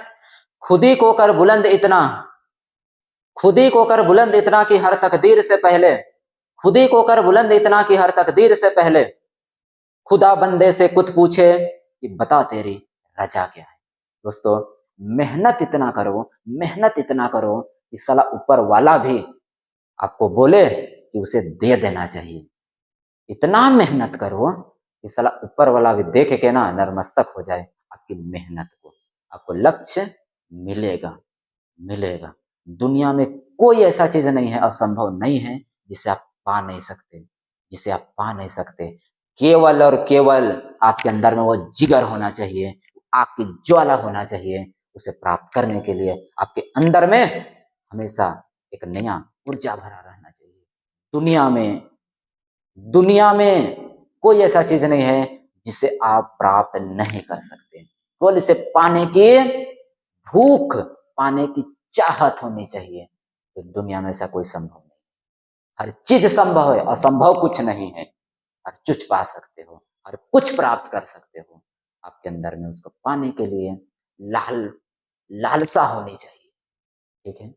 खुद ही को कर बुलंद इतना, खुद ही को कर बुलंद इतना कि हर तकदीर से पहले, खुद ही को कर बुलंद इतना कि हर तकदीर से पहले खुदा बंदे से कुछ पूछे कि बता तेरी रजा क्या है। दोस्तों मेहनत इतना करो, मेहनत इतना करो कि साला ऊपर वाला भी आपको बोले कि उसे दे देना चाहिए। इतना मेहनत करो कि साला ऊपर वाला भी देख के ना नतमस्तक हो जाए आपकी मेहनत को। आपको लक्ष्य मिलेगा, मिलेगा। दुनिया में कोई ऐसा चीज नहीं है, असंभव नहीं है जिसे आप पा नहीं सकते, जिसे आप पा नहीं सकते। केवल और केवल आपके अंदर में वो जिगर होना चाहिए, आपकी ज्वाला होना चाहिए। उसे प्राप्त करने के लिए आपके अंदर में हमेशा एक नया ऊर्जा भरा रहना चाहिए। दुनिया में कोई ऐसा चीज नहीं है जिसे आप प्राप्त नहीं कर सकते। केवल इसे पाने की भूख, पाने की चाहत होनी चाहिए। तो दुनिया में ऐसा कोई संभव नहीं, हर चीज संभव है, असंभव कुछ नहीं है। हर कुछ पा सकते हो, हर कुछ प्राप्त कर सकते हो। आपके अंदर में उसको पाने के लिए लालसा होनी चाहिए। ठीक है,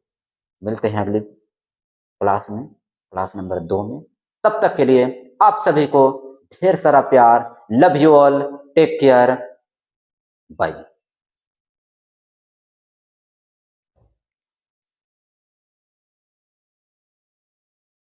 मिलते हैं अगली क्लास में, क्लास नंबर 2 में। तब तक के लिए आप सभी को ढेर सारा प्यार। Love you all, take care, bye.